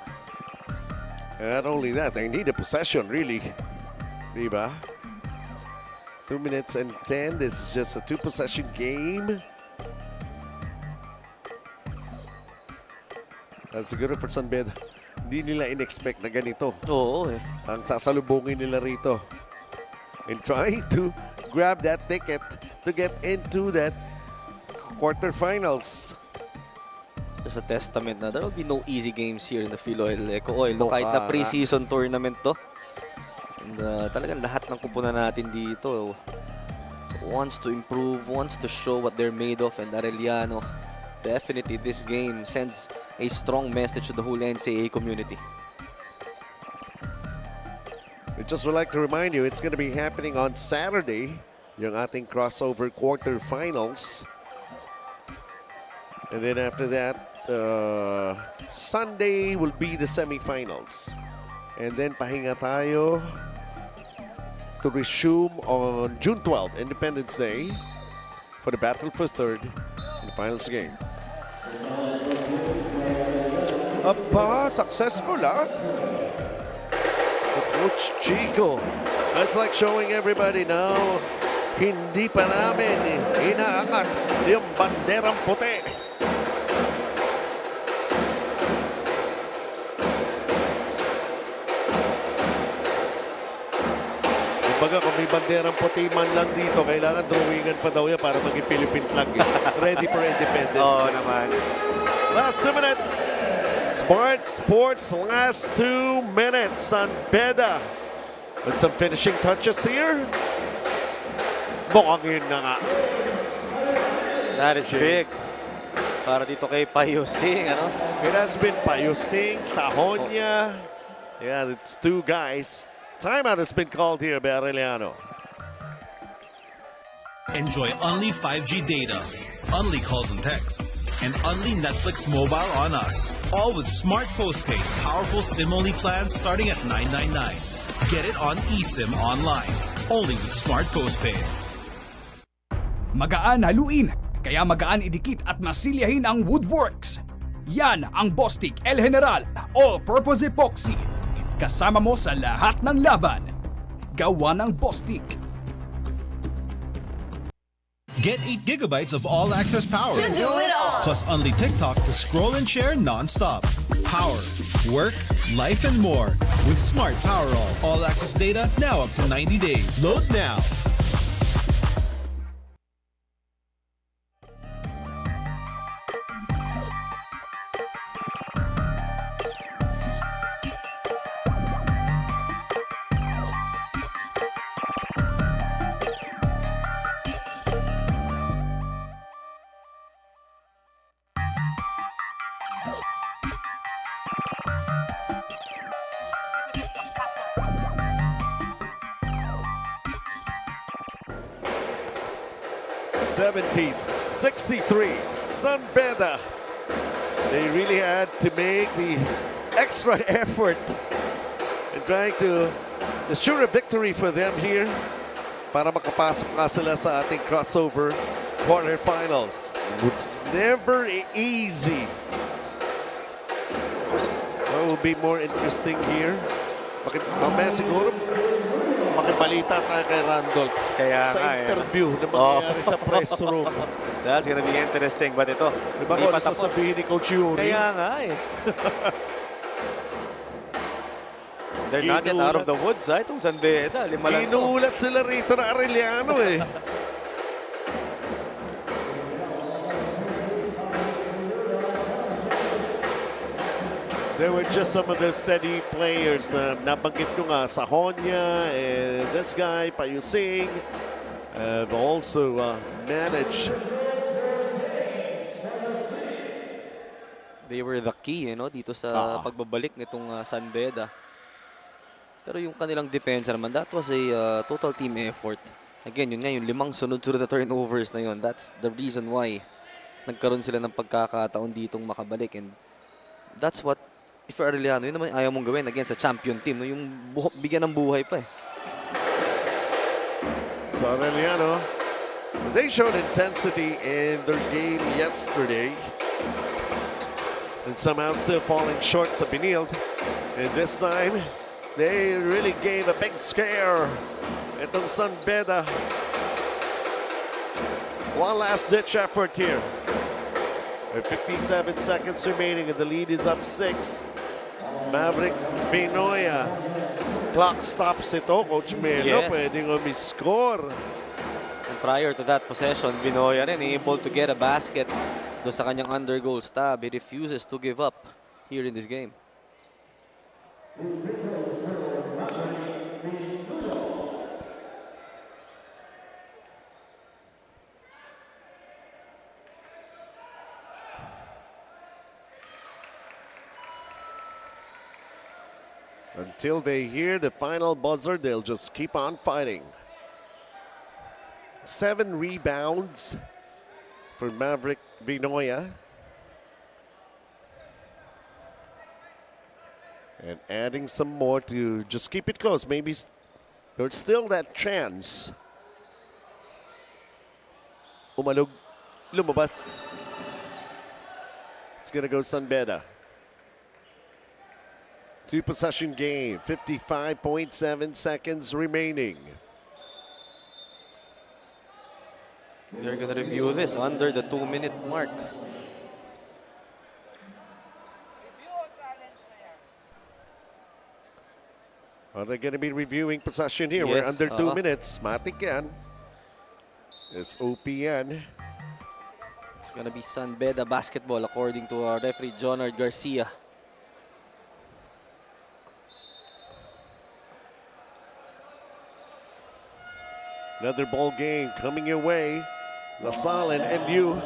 And not only that, they need a possession, really. Diba? 2 minutes and 10. This is just a two-possession game. That's siguro for San Beda. Hindi nila in-expect na ganito. Oo eh. Ang sasalubungin nila rito. And trying to grab that ticket to get into that quarterfinals. Just a testament na there will be no easy games here in the FilOil EcoOil. No, kahit na preseason tournament to. And talagang lahat ng kupunan natin dito wants to improve, wants to show what they're made of. And Arellano, definitely this game sends a strong message to the whole NCAA community. We just would like to remind you, it's going to be happening on Saturday, yung ating crossover quarterfinals. And then after that, Sunday will be the semifinals. And then pahinga tayo to resume on June 12th, Independence Day, for the battle for third in the finals game. Aba, successful Coach Chico. That's like showing everybody now, hindi pa namin inaangat yung banderang puti. Kumbaga kung may banderang puti man lang dito, kailangan drawingan pa daw yan para maging Philippine flag. Ready for independence. Oo naman. Last 2 minutes. Smart Sports last 2 minutes. San Beda with some finishing touches here. Mukhang yun na nga. That is big. Para dito kay Payusing, ano? It has been Payusing, Sahonia. Yeah, it's 2 guys. Timeout has been called here by Arellano. Enjoy only 5G data, only calls and texts, and only Netflix mobile on us. All with Smart Postpaid's powerful SIM-only plans starting at $9.99. Get it on eSIM online, only with Smart Postpaid. Magaan haluin, kaya magaan idikit at masilyahin ang Woodworks. Yan ang Bostic El General all-purpose epoxy. Kasama mo sa lahat ng laban. Gawa ng Bostic. Get 8 gigabytes of all-access power. To do it all. Plus only TikTok to scroll and share non-stop. Power, work, life, and more. With Smart Power All-access data now up to 90 days. Load now. (70-63) San Beda. They really had to make the extra effort in trying to assure a victory for them here para makapasok nga sila sa ating crossover quarterfinals. It's never easy. What will be more interesting here? Mamaya siguro makibalita tayo kay Randolph sa interview na mangyayari sa press room. That's gonna be interesting. But ito, Diba kung ano sasabihin ni Coach Yuri? Kaya nga eh. They're not yet out of the woods, itong San Beda. 5 lang to. Inuulat sila rito na Arellano eh. There were just some of the steady players na nabanggit ko nga, Sahonia and this guy, Payusing, have also managed. They were the key, dito sa pagbabalik nitong San Beda. Pero yung kanilang depensa naman, that was a total team effort. Again, yun nga, yung 5 sunod-sunod na turnovers na yun. That's the reason why nagkaroon sila ng pagkakataon ditong makabalik. And that's what, if you're Arellano, yun naman ayaw mong gawin against a champion team. Yung bigyan ng buhay pa eh. So Arellano, they showed intensity in their game yesterday. And somehow still falling short sa Benilde. And this time, they really gave a big scare. Itong San Beda. One last ditch effort here. 57 seconds remaining and the lead is up 6. Maverick Vinoya. Clock stops ito, Coach Melo. Yes. Pwedeng umiscore. And prior to that possession, Vinoya rin able to get a basket doon sa kanyang under goal stab. He refuses to give up here in this game. Until they hear the final buzzer, they'll just keep on fighting. 7 rebounds for Maverick Vinoya. And adding some more to just keep it close. Maybe there's still that chance. Umalog, lumabas. It's gonna go San Beda. 2-possession game, 55.7 seconds remaining. They're gonna review this under the 2-minute mark. Are they gonna be reviewing possession here? Yes, We're under 2 minutes. Matik yan. SOP yan. It's gonna be San Beda basketball according to our referee Jonard Garcia. Another ball game coming your way. LaSalle and NU.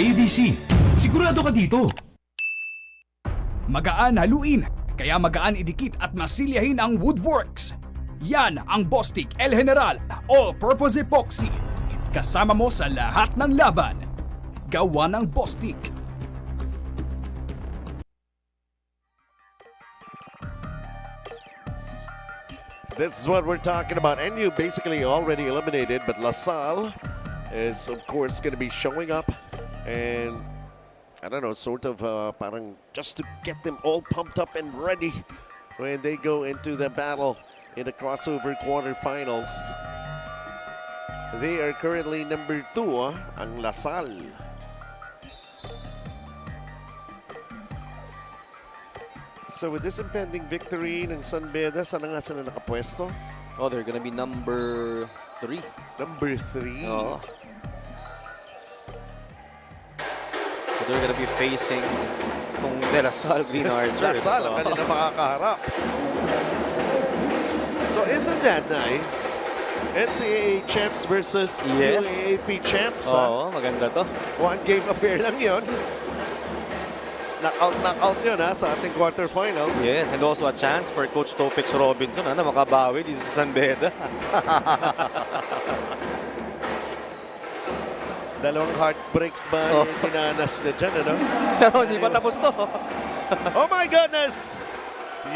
ABC, sigurado ka dito. Magaan haluin, kaya magaan idikit at masilyahin ang Woodworks. Yan ang Bostik El General All-Purpose Epoxy. Kasama mo sa lahat ng laban. Gawa ng Bostik. This is what we're talking about. NU basically already eliminated, but LaSalle is, of course, going to be showing up. And, I don't know, sort of parang just to get them all pumped up and ready when they go into the battle in the crossover quarterfinals. They are currently number 2, ang LaSalle. So with this impending victory ng San Beda, saan nga sila nakapwesto? Oh, they're gonna be number 3. Number 3? Oo. So they're gonna be facing itong De La Salle Green Archers. LaSalle ang kanila makakaharap. So isn't that nice? NCAA champs versus Yes. UAAP champs. Oo, maganda to. One game affair lang yun. Knockout yun sa ating quarterfinals. Yes, and also a chance for Coach Topix Robinson na makabawi dito sa San Beda. Dalawang heartbreaks ba yung tinanas na dyan, ano? Pero hindi pa tapos to. Oh my goodness!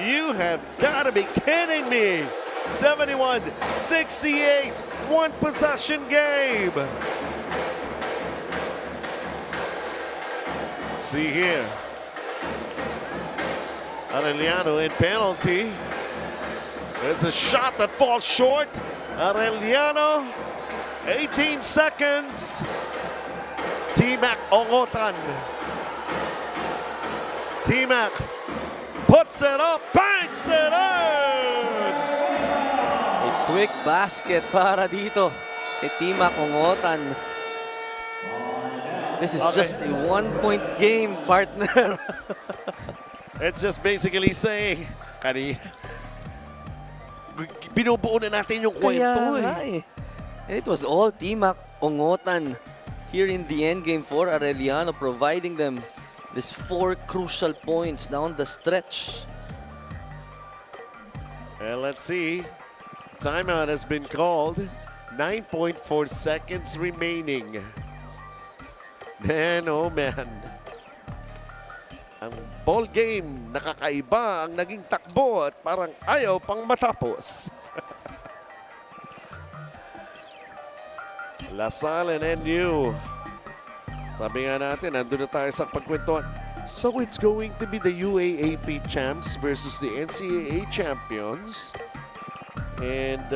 You have got to be kidding me! 71-68, one possession game. Let's see here. Arellano in penalty. There's a shot that falls short. Arellano, 18 seconds. T-Mac Ongotan. T-Mac puts it up, banks it in! A quick basket para dito kay T-Mac Ongotan. This is just a one-point game, partner. It's just basically saying, kanina, binubuo na natin yung kwento eh. And it was all T-Mac Ongotan here in the end game for Arellano, providing them these 4 crucial points down the stretch. And let's see. Timeout has been called. 9.4 seconds remaining. Man, oh man. Ang ball game, nakakaiba ang naging takbo at parang ayaw pang matapos. LaSalle and NU. Sabi nga natin, nandun na tayo sa pagkwentuhan. So it's going to be the UAAP champs versus the NCAA champions. And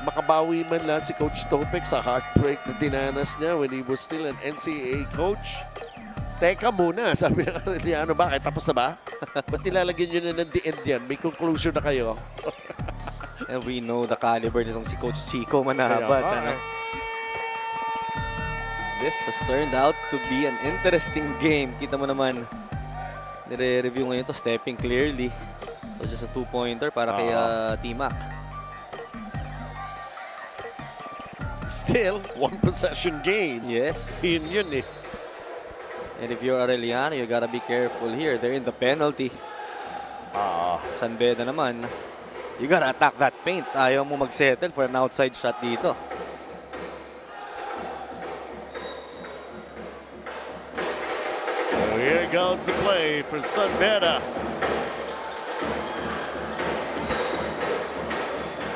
makabawi man lang si Coach Topek sa heartbreak na dinanas niya when he was still an NCAA coach. Teka muna, sabi ng Arellano, bakit? Tapos na ba? Ba't nilalagyan nyo na ng the end yan? May conclusion na kayo. And we know the caliber nitong si Coach Chico Manabat. Ano? This has turned out to be an interesting game. Kita mo naman, nire-review ngayon to, stepping clearly. So just a 2-pointer para kay T-Mac. Still, one possession game. Yes. Yun eh. And if you're Arellano, you gotta be careful here. They're in the penalty. San Beda naman, you gotta attack that paint. Ayaw mo mag-settle for an outside shot dito. So here goes the play for San Beda.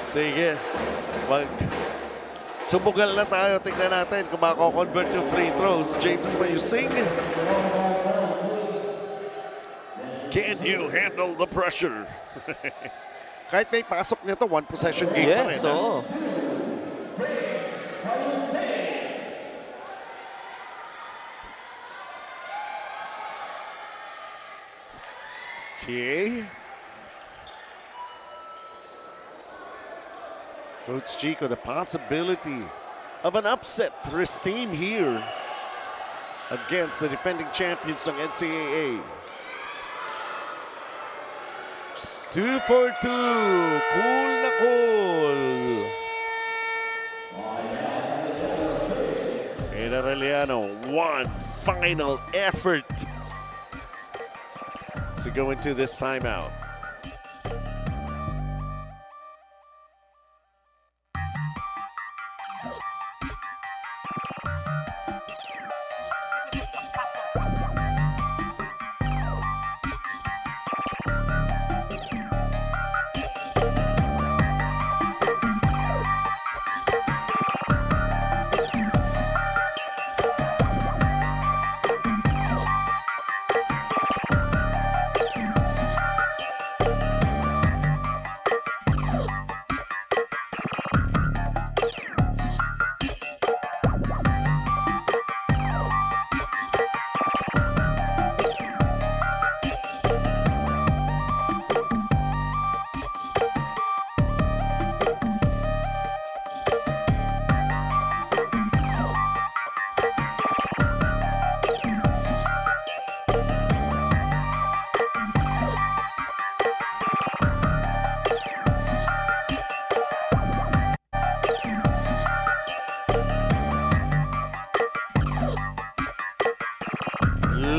Sige. Sumugal na tayo. Tignan natin kung mako-convert yung free throws. James Mayusing. Can you handle the pressure? Kahit may pasok nito, one possession game pa rin. Yes, oo. Okay. Coach Chico, the possibility of an upset for his team here against the defending champions ng NCAA. 2 for 2. Cool na cool. And Arellano, one final effort to go into this timeout.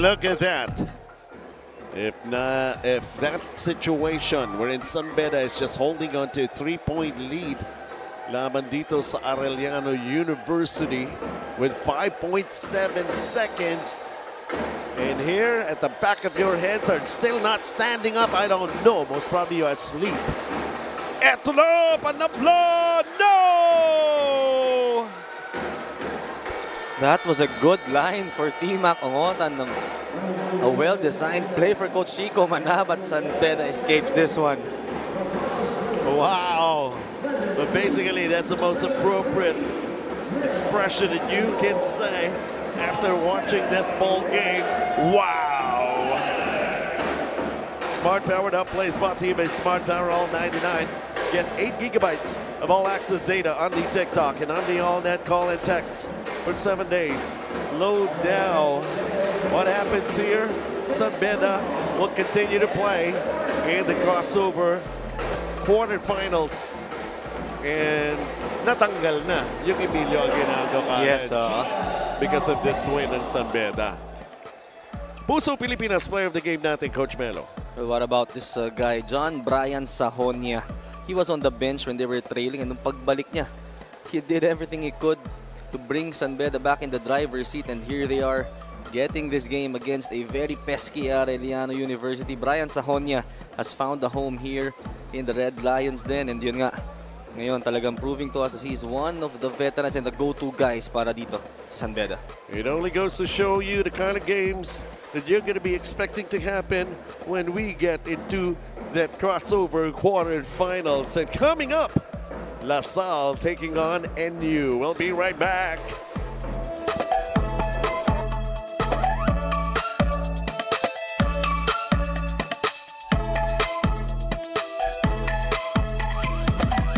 Look at that. If that situation wherein San Beda is just holding on to a 3-point lead laban dito sa Arellano University with 5.7 seconds. And here at the back of your heads are still not standing up. I don't know. Most probably you're asleep. Eto na! Panablo! No! That was a good line for T-Mac Ongotan. A well-designed play for Coach Chico Mana, but San Beda escapes this one. Wow. But basically, that's the most appropriate expression that you can say after watching this ball game. Wow. Smart Power Up plays brought to you by Smart Power All 99. Get 8 gigabytes of all access data on the TikTok and on the all-net call and texts for 7 days. Load now. What happens here? San Beda will continue to play in the crossover quarterfinals. And natanggal na yung Emilio Aguinaldo College because of this win ng San Beda. Puso Pilipinas player of the game natin, Coach Melo. Well, what about this guy, John Brian Sahonia? He was on the bench when they were trailing, and nung pagbalik niya, he did everything he could to bring San Beda back in the driver's seat, and here they are getting this game against a very pesky Arellano University. Brian Sahonia has found a home here in the Red Lions den, and yun nga, ngayon talagang proving to us that he's one of the veterans and the go-to guys para dito sa San Beda. It only goes to show you the kind of games that you're going to be expecting to happen when we get into that crossover quarterfinals. And coming up, La Salle taking on NU. We'll be right back.